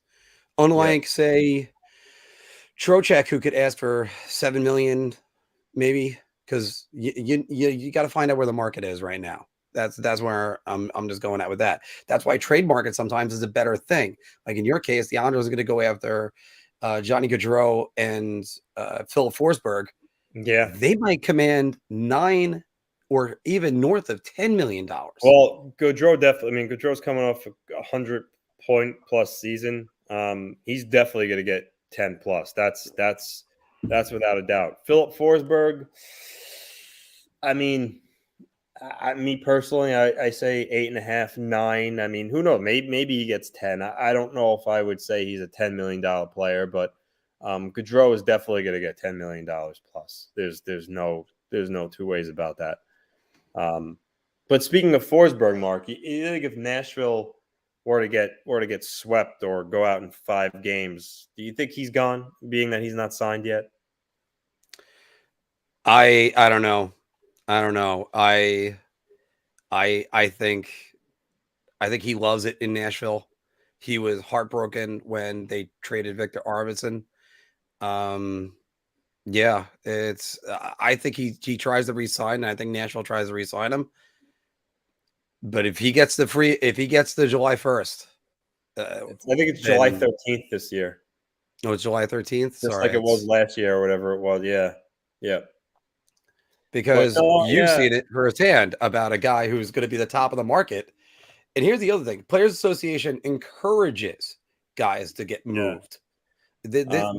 Unlike say Trocheck, who could ask for $7 million, maybe, because you got to find out where the market is right now. That's where I'm just going at with that. That's why trade market sometimes is a better thing. Like in your case, the Islanders are going to go after Johnny Gaudreau and Filip Forsberg. Yeah, they might command $9 or even north of $10 million. Well, Gaudreau definitely. I mean, Gaudreau's coming off a 100-point-plus season. He's definitely going to get 10 plus. That's without a doubt. Filip Forsberg. I mean, me personally, I say 8.5, 9. I mean, who knows? Maybe he gets 10. I don't know if I would say he's a $10 million player, but Gaudreau is definitely going to get $10 million plus. There's no two ways about that. But speaking of Forsberg, Mark, you think if Nashville were to get swept or go out in 5 games, do you think he's gone, being that he's not signed yet? I don't know. I think he loves it in Nashville. He was heartbroken when they traded Victor Arvidsson. Yeah, it's. I think he tries to re-sign, and I think Nashville tries to re-sign him. But if he gets the July 1st, I think it's July 13th this year. No, it's July 13th. Just like it was last year or whatever it was. Yeah. Because you've seen it firsthand about a guy who's going to be the top of the market. And here's the other thing: Players Association encourages guys to get moved.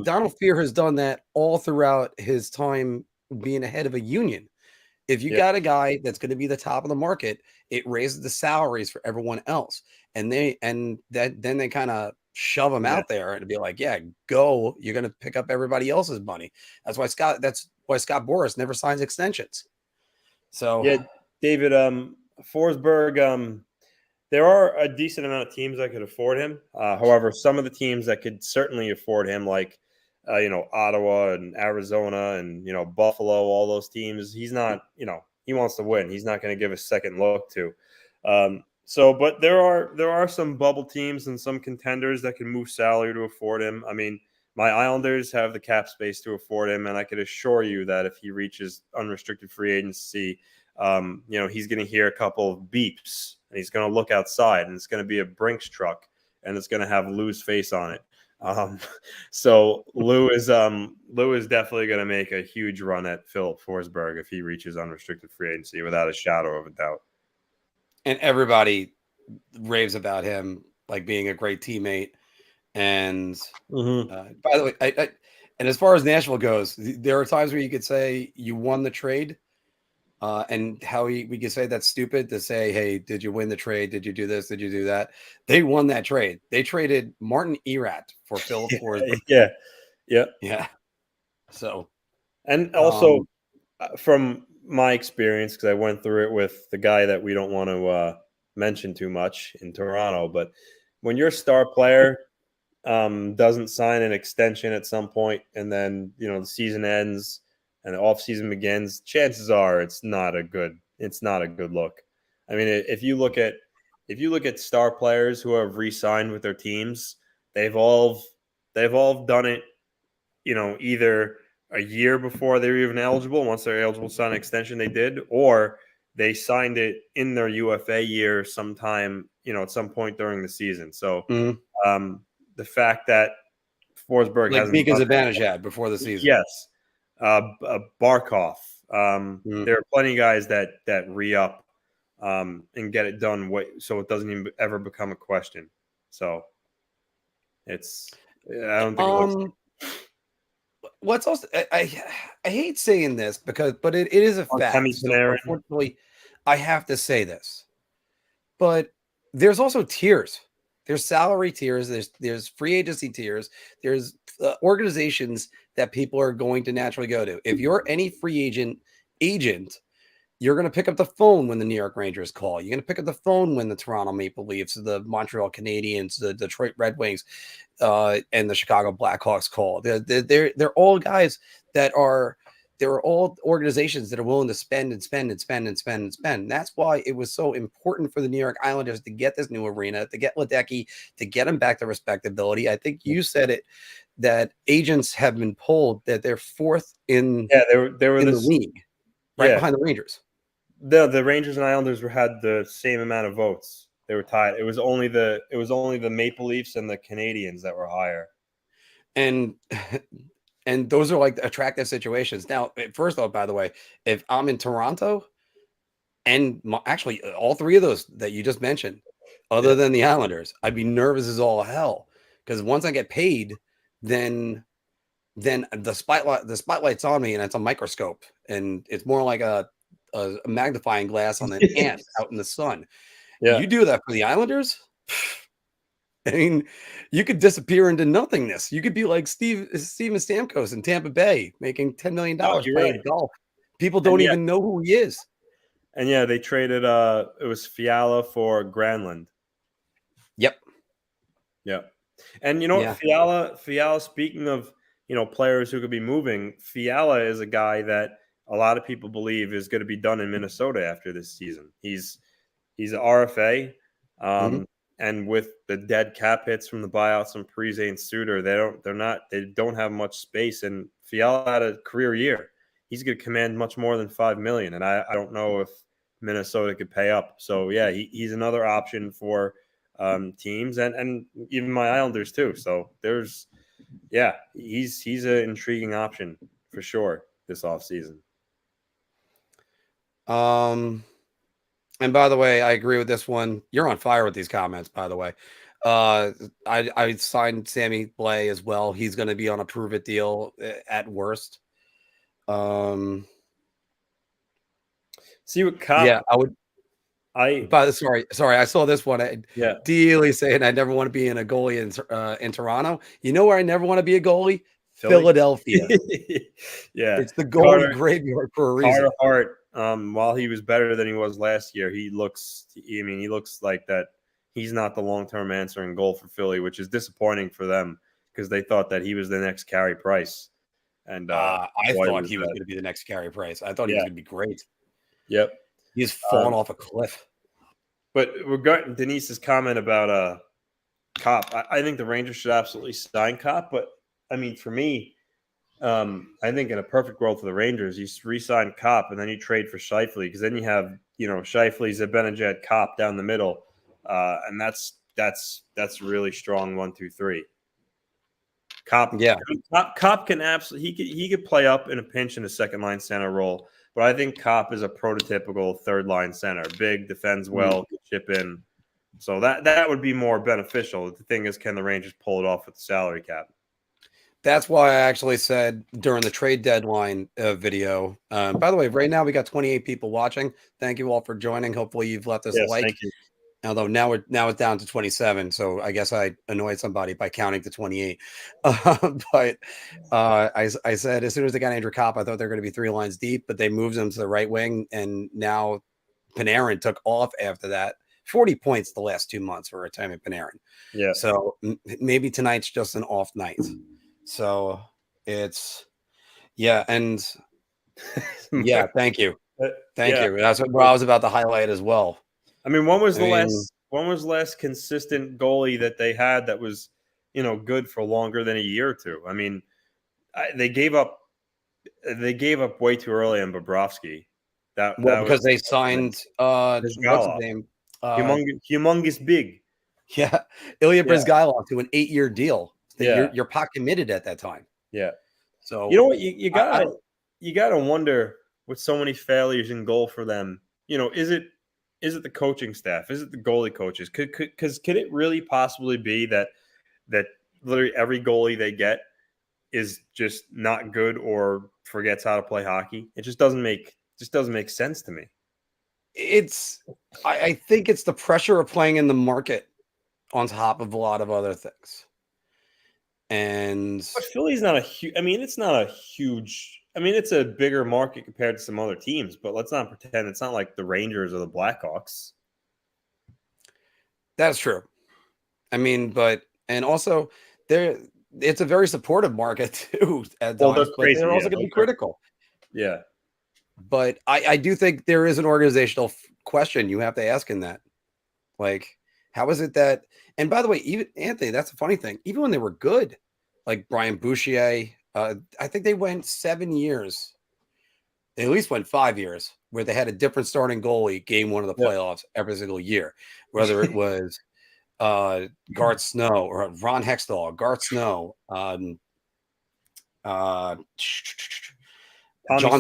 Donald Fear has done that all throughout his time being a head of a union. If you got a guy that's going to be the top of the market, it raises the salaries for everyone else, and then they kind of shove them out there and be like, "Yeah, go! You're going to pick up everybody else's money." That's why Scott Boras never signs extensions. So yeah, David Forsberg. There are a decent amount of teams that could afford him. However, some of the teams that could certainly afford him, like Ottawa and Arizona and Buffalo, all those teams, he's not. He wants to win. He's not going to give a second look to. But there are some bubble teams and some contenders that can move salary to afford him. I mean, my Islanders have the cap space to afford him, and I could assure you that if he reaches unrestricted free agency, he's going to hear a couple of beeps, and he's going to look outside, and it's going to be a Brinks truck, and it's going to have Lou's face on it. So Lou is definitely going to make a huge run at Filip Forsberg if he reaches unrestricted free agency, without a shadow of a doubt. And everybody raves about him like being a great teammate. And by the way, and as far as Nashville goes, there are times where you could say you won the trade, and we could say that's stupid to say, "Hey, did you win the trade? Did you do this? Did you do that?" They won that trade. They traded Martin Erat for Filip Forsberg. Yeah. So, and also from my experience, because I went through it with the guy that we don't want to mention too much in Toronto, but when your star player doesn't sign an extension at some point, and then the season ends and the offseason begins, chances are it's not a good look. I mean, if you look at star players who have re-signed with their teams, they've all done it, either a year before they were even eligible. Once they're eligible to sign an extension, they did, or they signed it in their UFA year sometime, at some point during the season. So the fact that Forsberg like hasn't Mika Zibanejad before the season. Yes. Barkov. There are plenty of guys that re-up and get it done so it doesn't even ever become a question. So I don't think it looks what's also I hate saying this but it is a fact. So unfortunately, I have to say this. But there's also tiers. There's salary tiers. There's free agency tiers. There's organizations that people are going to naturally go to. If you're any free agent, you're going to pick up the phone when the New York Rangers call. You're going to pick up the phone when the Toronto Maple Leafs, the Montreal Canadiens, the Detroit Red Wings, and the Chicago Blackhawks call. They're all guys that are. They're all organizations that are willing to spend and spend and spend and spend and spend. That's why it was so important for the New York Islanders to get this new arena, to get Ledecky, to get him back to respectability. I think you said it, that agents have been pulled that they're fourth in they were in the league, right behind the Rangers. The Rangers and Islanders had the same amount of votes. They were tied. It was only the Maple Leafs and the Canadiens that were higher. And and those are like attractive situations. Now, first off, by the way, if I'm in Toronto, and actually all three of those that you just mentioned, other than the Islanders, I'd be nervous as all hell because once I get paid, then the spotlight's on me and it's a microscope and it's more like a magnifying glass on an ant out in the sun. Yeah. You do that for the Islanders, I mean, you could disappear into nothingness. You could be like Steven Stamkos in Tampa Bay, making $10 million playing golf. People don't even know who he is. And yeah, they traded it was Fiala for Granlund. Yep. And you know what, Fiala, speaking of, players who could be moving, Fiala is a guy that a lot of people believe is going to be done in Minnesota after this season. He's an RFA. And with the dead cap hits from the buyouts from Parise and Suter, they don't have much space. And Fiala had a career year. He's going to command much more than $5 million. And I don't know if Minnesota could pay up. So yeah, he's another option for teams and even my Islanders too. So he's an intriguing option for sure this offseason. And by the way, I agree with this one. You're on fire with these comments, by the way. I signed Sammy Blais as well. He's going to be on a prove it deal at worst. See what Kaapo. Yeah, I would. Sorry. I saw this one. Dealey saying I never want to be in a goalie in Toronto. You know where I never want to be a goalie? Philadelphia. It's the goalie graveyard for a reason. Carter Hart, while he was better than he was last year, he looks like that. He's not the long-term answer in goal for Philly, which is disappointing for them because they thought that he was the next Carey Price. And I thought he was going to be the next Carey Price. I thought he was going to be great. Yep. He's fallen off a cliff. But regarding Denise's comment about Kopp, I think the Rangers should absolutely sign Kopp. But, I mean, for me, I think in a perfect world for the Rangers, you re-sign Kopp and then you trade for Scheifele because then you have, Scheifele, Zibanejad, Kopp down the middle. And that's really strong 1, 2, 3. Kopp can absolutely he could play up in a pinch in a second line center role, but I think Kopp is a prototypical third line center. Big, defends well, can chip in. So that would be more beneficial. The thing is, can the Rangers pull it off with the salary cap? That's why I actually said during the trade deadline video. By the way, right now we got 28 people watching. Thank you all for joining. Hopefully you've left us a like. Thank you. Although now it's down to 27, so I guess I annoyed somebody by counting to 28. But I said as soon as they got Andrew Kopp, I thought they were going to be 3 lines deep, but they moved him to the right wing, and now Panarin took off after that. 40 points the last 2 months for Artemi Panarin. Yeah. So maybe tonight's just an off night. So it's and thank you. Thank you. That's what I was about to highlight as well. I mean, when was the last consistent goalie that they had that was, good for longer than a year or two? I mean, they gave up way too early on Bobrovsky. Because they signed what's his name? Humongous big. Yeah, Ilya Brizgalov to an 8-year deal. Yeah. You're pot committed at that time. Yeah. So you know what you gotta wonder with so many failures in goal for them. Is it the coaching staff? Is it the goalie coaches? Could it really possibly be that literally every goalie they get is just not good or forgets how to play hockey? It just doesn't make sense to me. I think it's the pressure of playing in the market on top of a lot of other things. And but Philly's not a huge. I mean, it's not a huge. I mean, it's a bigger market compared to some other teams, but let's not pretend it's not like the Rangers or the Blackhawks. That's true. I mean, and also it's a very supportive market too. At times, but they're also going to be critical. Yeah. But I do think there is an organizational question you have to ask in that. Like, how is it that, and by the way, even Anthony, that's the funny thing. Even when they were good, like Brian Boucher, I think they went 7 years. at least went 5 years where they had a different starting goalie game one of the playoffs every single year, whether it was Garth Snow or Ron Hextall, Garth Snow, John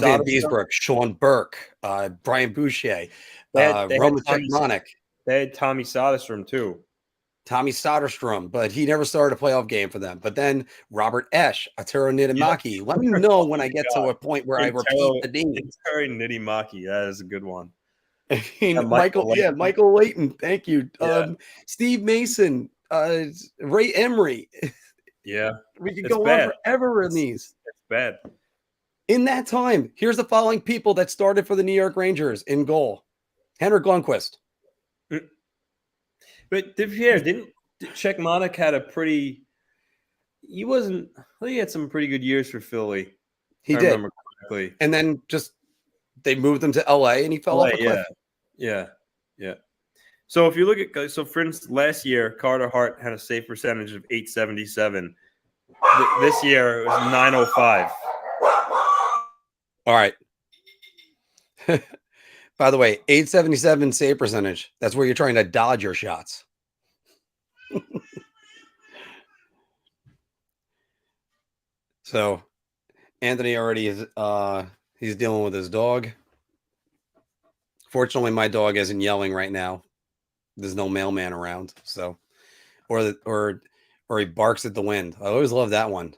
Van Beesbrook, Sean Burke, Brian Boucher, Roman Cechmanek. They had Tommy Soderstrom too. Tommy Soderstrom, but he never started a playoff game for them. But then Robert Esch, Arturo Niittymaki. Yeah. Let me know when I get to a point where I repeat the name. Terry Niittymaki, that is a good one. I mean, Michael Layton. Thank you. Yeah. Steve Mason, Ray Emery. Yeah. We could go on forever in these. It's bad. In that time, here's the following people that started for the New York Rangers in goal. Henrik Lundqvist. But didn't Cechmanek had a pretty – he wasn't – I think he had some pretty good years for Philly. He did. Remember correctly. And then just they moved him to L.A. and he fell off a cliff. Yeah. So if you look at – so for instance, last year, Carter Hart had a save percentage of .877. This year, it was .905. All right. By the way, .877 save percentage. That's where you're trying to dodge your shots. So, Anthony already is he's dealing with his dog. Fortunately, my dog isn't yelling right now. There's no mailman around, so or he barks at the wind. I always love that one.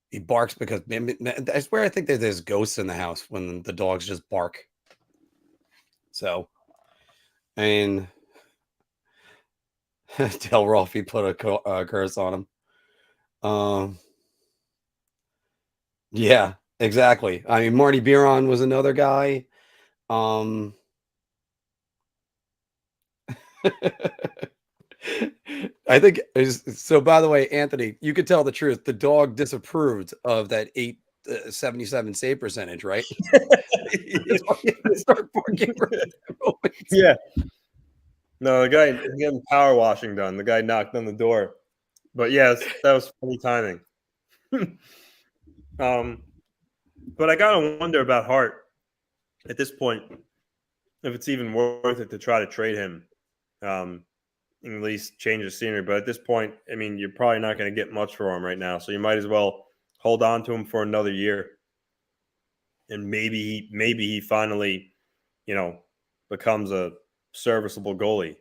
He barks because I swear I think that there's ghosts in the house when the dogs just bark. So, and tell Rolf he put a curse on him. Yeah, exactly. I mean, Marty Biron was another guy. I think so. By the way, Anthony, you could tell the truth. The dog disapproved of that .877 save percentage, right? Start barking. Yeah. No, the guy getting power washing done. The guy knocked on the door. But yes, that was funny timing. But I gotta wonder about Hart at this point, if it's even worth it to try to trade him. At least change the scenery. But at this point, I mean, you're probably not going to get much for him right now. So you might as well hold on to him for another year. And maybe he finally, becomes a serviceable goalie.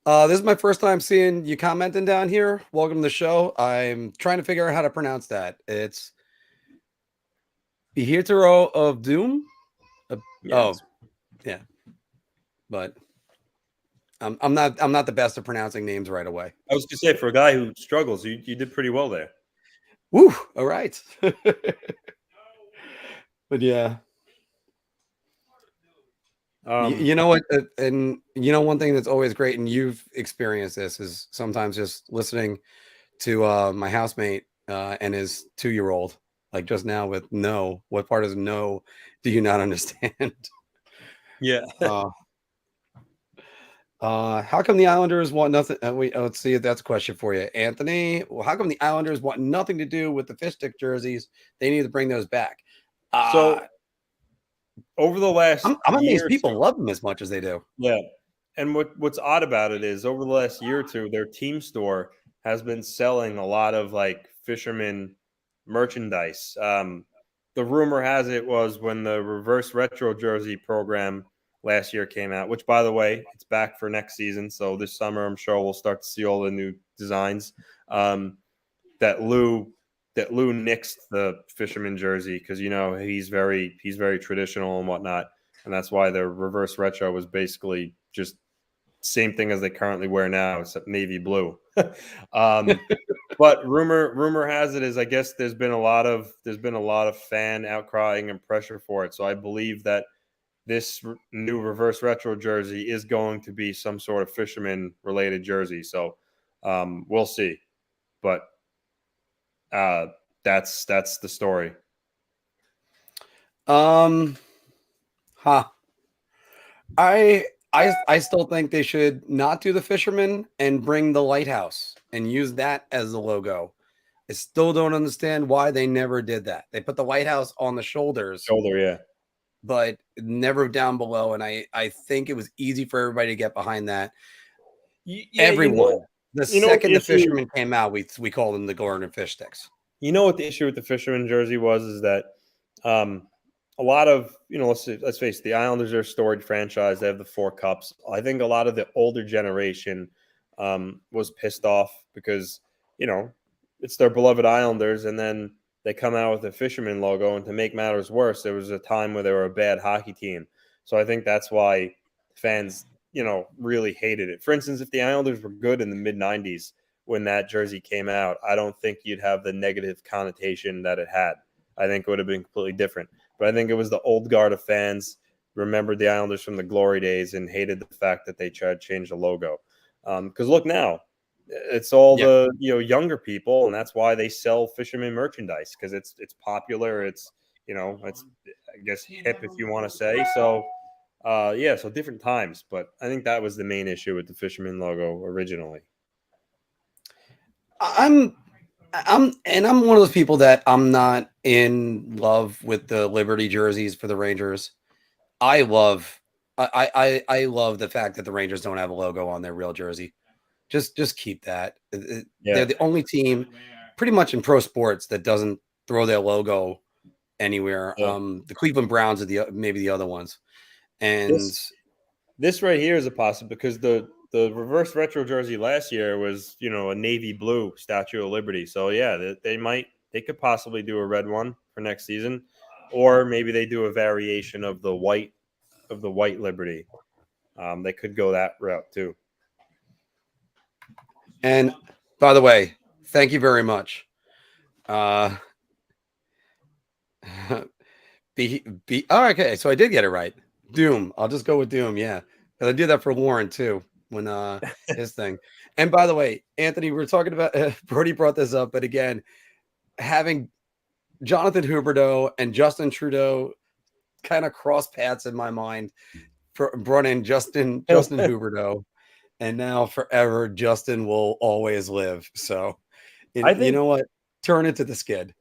This is my first time seeing you commenting down here. Welcome to the show. I'm trying to figure out how to pronounce that. It's Behitero of Doom. Yes. Oh, yeah. But I'm not the best at pronouncing names right away. I was going to say, for a guy who struggles, you did pretty well there. Woo! All right. But yeah. You know what? And one thing that's always great, and you've experienced this, is sometimes just listening to my housemate and his 2-year-old, like just now with no. What part of no do you not understand? Yeah. How come the Islanders want nothing? Let's see if that's a question for you, Anthony. Well, how come the Islanders want nothing to do with the fish stick jerseys? They need to bring those back. So over the last, I'm amazed people love them as much as they do. Yeah, and what's odd about it is over the last year or two, their team store has been selling a lot of like fisherman merchandise. The rumor has it was when the reverse retro jersey program last year came out, which, by the way, it's back for next season. So this summer, I'm sure we'll start to see all the new designs. That Lou nixed the fisherman jersey because he's very traditional and whatnot, and that's why the reverse retro was basically just same thing as they currently wear now, except navy blue. But rumor has it is I guess there's been a lot of fan outcrying and pressure for it. So I believe that this new reverse retro jersey is going to be some sort of fisherman related jersey. So we'll see. But that's the story. I still think they should not do the fisherman and bring the lighthouse and use that as the logo. I still don't understand why they never did that. They put the White House on the shoulders, Yeah. but never down below. And I think it was easy for everybody to get behind that. Everyone. The second the fisherman came out, we called them the Gordon fish sticks. You know what the issue with the fisherman jersey was is that a lot of, let's face it, the Islanders are a storied franchise. They have the 4 cups. I think a lot of the older generation was pissed off because, it's their beloved Islanders, and then they come out with a fisherman logo, and to make matters worse, there was a time where they were a bad hockey team. So I think that's why fans, really hated it. For instance, if the Islanders were good in the mid-90s when that jersey came out, I don't think you'd have the negative connotation that it had. I think it would have been completely different. But I think it was the old guard of fans remembered the Islanders from the glory days and hated the fact that they tried to change the logo. Because look now, it's all the younger people, and that's why they sell fisherman merchandise, because it's popular. It's it's, I guess, hip, if you want to say so. So different times, but I think that was the main issue with the fisherman logo originally. I'm one of those people that I'm not in love with the Liberty jerseys for the Rangers. I love the fact that the Rangers don't have a logo on their real jersey. Just keep that. They're the only team pretty much in pro sports that doesn't throw their logo anywhere. Yeah. The Cleveland Browns are maybe the other ones. And this right here is a possibility because the reverse retro jersey last year was, a navy blue Statue of Liberty. So they could possibly do a red one for next season, or maybe they do a variation of the white Liberty. They could go that route too. And by the way, thank you very much. Okay, so I did get it right. Doom. I'll just go with Doom. Yeah, because I did that for Lauren too when his thing. And by the way, Anthony, we were talking about Brody brought this up, but again, having Jonathan Huberdeau and Justin Trudeau kind of cross paths in my mind, brought in Justin Huberdeau. And now forever, Justin will always live. So, I think, you know what? Turn it to the skid.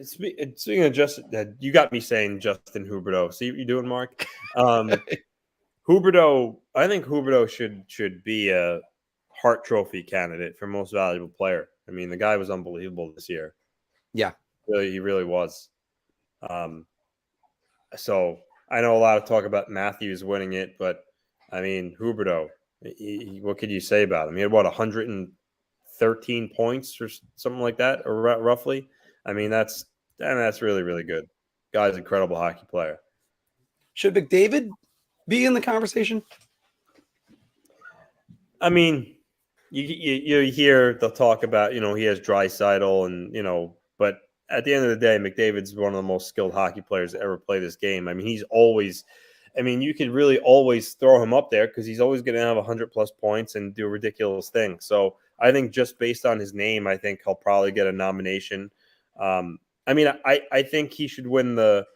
Speaking of Justin, you got me saying Justin Huberdeau. See what you're doing, Mark? Huberdeau, I think Huberdeau should be a Hart Trophy candidate for most valuable player. I mean, the guy was unbelievable this year. Yeah, he really was. So I know a lot of talk about Matthews winning it, but I mean, Huberdeau, what could you say about him? He had, 113 points or something like that, or roughly? I mean, that's really, really good. Guy's an incredible hockey player. Should McDavid be in the conversation? I mean, you hear they'll talk about, he has Draisaitl and, but at the end of the day, McDavid's one of the most skilled hockey players to ever play this game. I mean, you could really always throw him up there because he's always going to have 100+ points and do ridiculous things. So I think just based on his name, I think he'll probably get a nomination. I think he should win the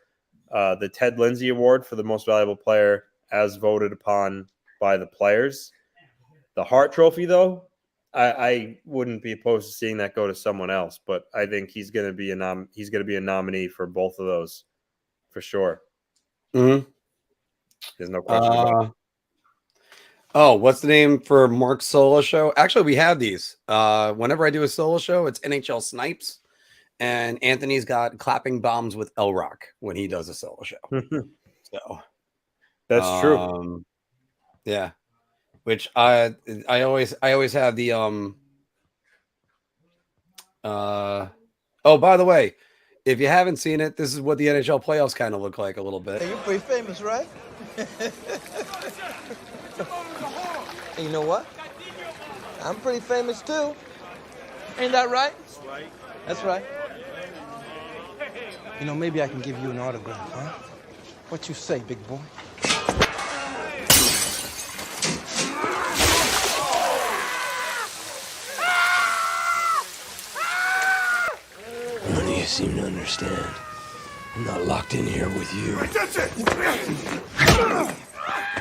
Ted Lindsay Award for the most valuable player as voted upon by the players. The Hart Trophy, though, I wouldn't be opposed to seeing that go to someone else, but I think he's going to be a nominee for both of those for sure. Mm-hmm. There's no question about it. Oh, what's the name for Marc's solo show? Actually, we have these. Whenever I do a solo show, it's NHL Snipes, and Anthony's got Clapping Bombs with L Rock when he does a solo show. So that's true. Yeah. Which I always have the oh, by the way, if you haven't seen it, this is what the NHL playoffs kind of look like a little bit. Hey, you're pretty famous, right? Hey, you know what? I'm pretty famous too. Ain't that right? That's right. That's right. You know, maybe I can give you an autograph, huh? What you say, big boy? None of you seem to understand. I'm not locked in here with you. That's it!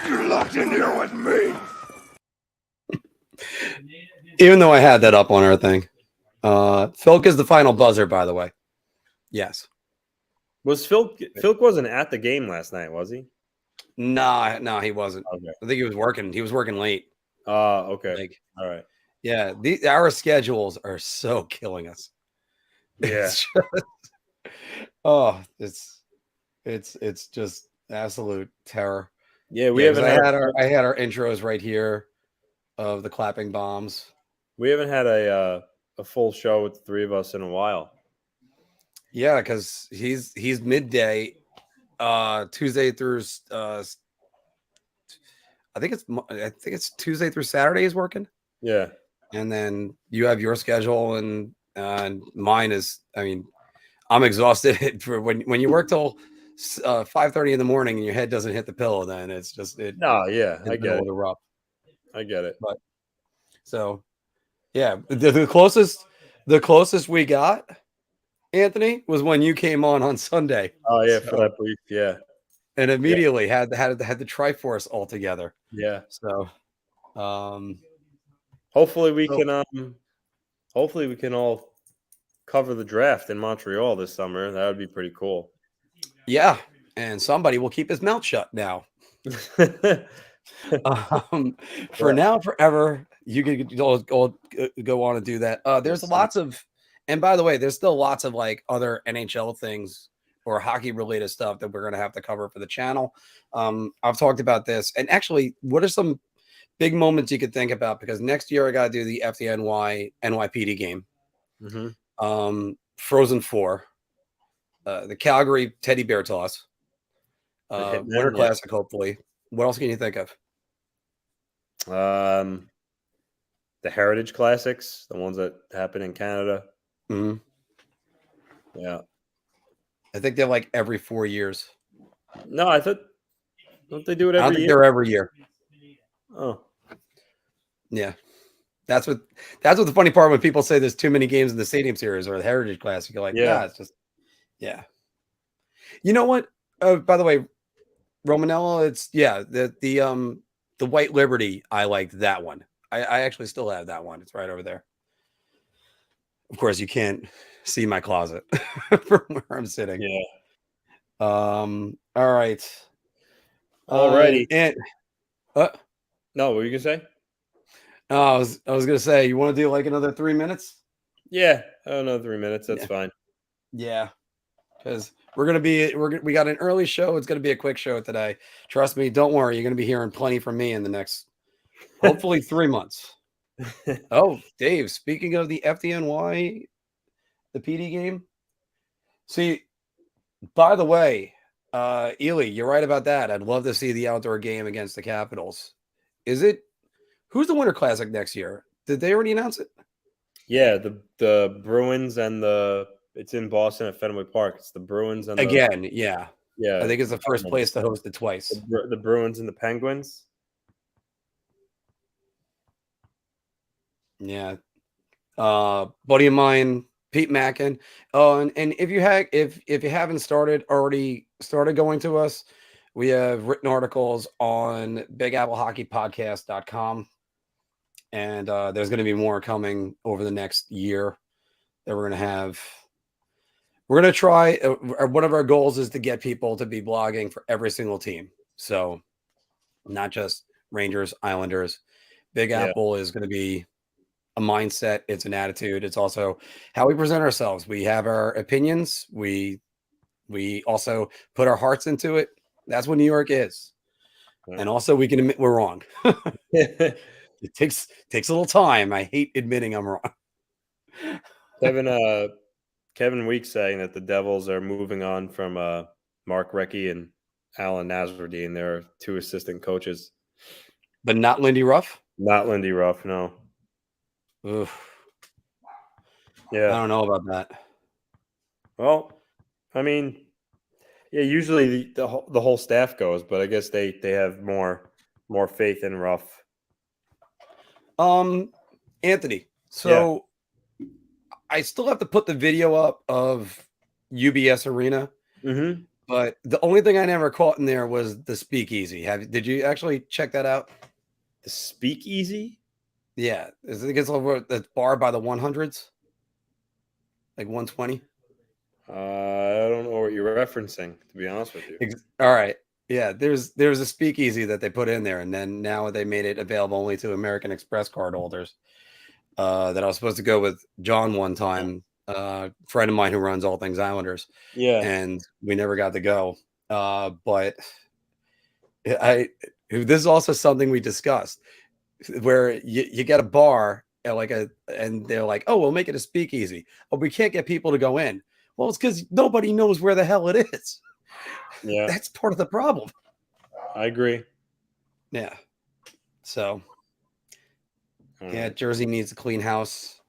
You're locked in here with me! Even though I had that up on our thing. Filk is the final buzzer, by the way. Yes. Was Filk wasn't at the game last night, was he? No, he wasn't. Okay. I think he was working. He was working late. Okay. Like, All right. yeah, our schedules are so killing us. Yeah. It's just absolute terror. Yeah, we haven't I had our intros right here of the clapping bombs. We haven't had a full show with the three of us in a while. Yeah, because he's midday, Tuesday through I think it's Tuesday through Saturday he's working. Yeah, and then you have your schedule, and mine is. I mean, I'm exhausted for when you work till 5:30 in the morning and your head doesn't hit the pillow. Then it's just it. No, yeah, I get it. Rough. I get it. But so, yeah, the closest we got, Anthony, was when you came on Sunday. Oh yeah, for that brief, yeah. And immediately had the Triforce all together. Yeah. So, hopefully we can all cover the draft in Montreal this summer. That would be pretty cool. Yeah, and somebody will keep his mouth shut now. For now, forever, you can all go on and do that. There's lots of, and by the way, there's still lots of like other NHL things or hockey related stuff that we're going to have to cover for the channel. I've talked about this, and actually, what are some big moments you could think about? Because next year I got to do the FDNY NYPD game, Frozen 4, the Calgary Teddy Bear Toss, Winter Classic, hopefully. What else can you think of? The Heritage Classics, the ones that happen in Canada. Mm-hmm. Yeah. I think they're like every 4 years. No, don't they do it every year? I don't think they're every year. Oh. Yeah. That's what the funny part when people say there's too many games in the Stadium Series or the Heritage Classic. You're like, yeah, it's just, yeah. You know what? By the way, Romanella, it's the White Liberty. I liked that one. I actually still have that one. It's right over there. Of course, you can't see my closet from where I'm sitting. Yeah. All right. Alrighty. And no, what were you gonna say? I was gonna say, you want to do like another 3 minutes? Yeah, another 3 minutes. That's fine. Yeah, because we got an early show. It's gonna be a quick show today. Trust me. Don't worry. You're gonna be hearing plenty from me in the next, hopefully, 3 months. Oh, Dave. Speaking of the FDNY, the PD game. See, by the way, Ely, you're right about that. I'd love to see the outdoor game against the Capitals. Who's the Winter Classic next year? Did they already announce it? Yeah, the Bruins and it's in Boston at Fenway Park. It's the Bruins and yeah. I think it's the first place to host it twice. The Bruins and the Penguins. Yeah. Buddy of mine, Pete Mackin. Oh, and if you haven't already started going to us, we have written articles on BigAppleHockeyPodcast.com. And there's going to be more coming over the next year that we're going to have. We're going to try. One of our goals is to get people to be blogging for every single team. So not just Rangers, Islanders. Big Apple is going to be a mindset. It's an attitude. It's also how we present ourselves. We have our opinions. We also put our hearts into it. That's what New York is. And also we can admit we're wrong. It takes a little time. I hate admitting I'm wrong. Kevin Weeks saying that the Devils are moving on from Marc Recchi and Alan Nasruddin. They're two assistant coaches. But not Lindy Ruff? Not Lindy Ruff, no. Oof. Yeah. I don't know about that. Well, I mean, yeah, usually the whole staff goes, but I guess they have more faith in Ruff. Anthony, so I still have to put the video up of UBS Arena, but the only thing I never caught in there was the speakeasy. Did you actually check that out? The speakeasy? Yeah, I think it's over the bar by the 100s. like 120. I don't know what you're referencing, to be honest with you. All right. Yeah, there's a speakeasy that they put in there, and then now they made it available only to American Express card holders. That I was supposed to go with John one time, friend of mine who runs All Things Islanders. Yeah. And we never got to go. But this is also something we discussed, where you get a bar and they're like, oh, we'll make it a speakeasy. Oh, we can't get people to go in. Well, it's because nobody knows where the hell it is. Yeah. That's part of the problem. I agree. Yeah. So, yeah, Jersey needs a clean house.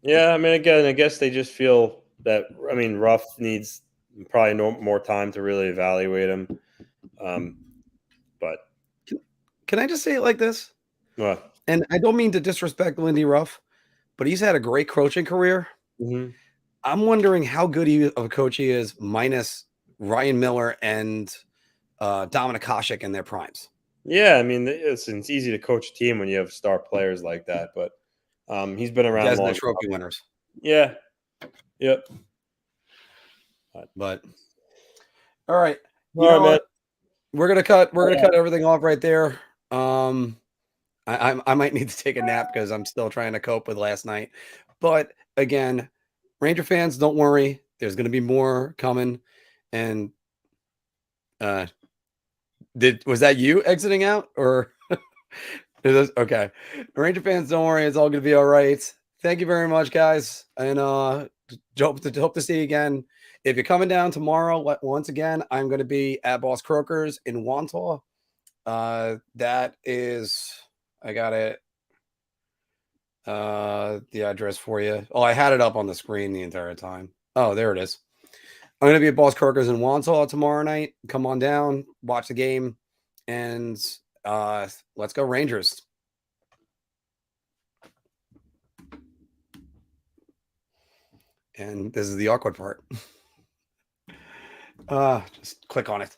Yeah, I mean, again, I guess they just feel that, I mean, Ruff needs probably more time to really evaluate him. But can I just say it like this? What? And I don't mean to disrespect Lindy Ruff, but he's had a great coaching career. Mm-hmm. I'm wondering how good of a coach he is minus Ryan Miller and Dominic Hasek in their primes. Yeah, I mean, it's easy to coach a team when you have star players like that, but he's been around long. Trophy winners. Yeah. Yep. But all right. All right, man. We're gonna cut everything off right there. I might need to take a nap because I'm still trying to cope with last night. But again, Ranger fans, don't worry. There's gonna be more coming. And was that you exiting out or okay? Ranger fans, don't worry. It's all gonna be all right. Thank you very much, guys, and hope to see you again. If you're coming down tomorrow, once again, I'm going to be at Boss Croakers in Wantagh. That is, I got it. The address for you. Oh, I had it up on the screen the entire time. Oh, there it is. I'm going to be at Boss Croakers in Wantagh tomorrow night. Come on down, watch the game, and let's go Rangers. And this is the awkward part. Just click on it.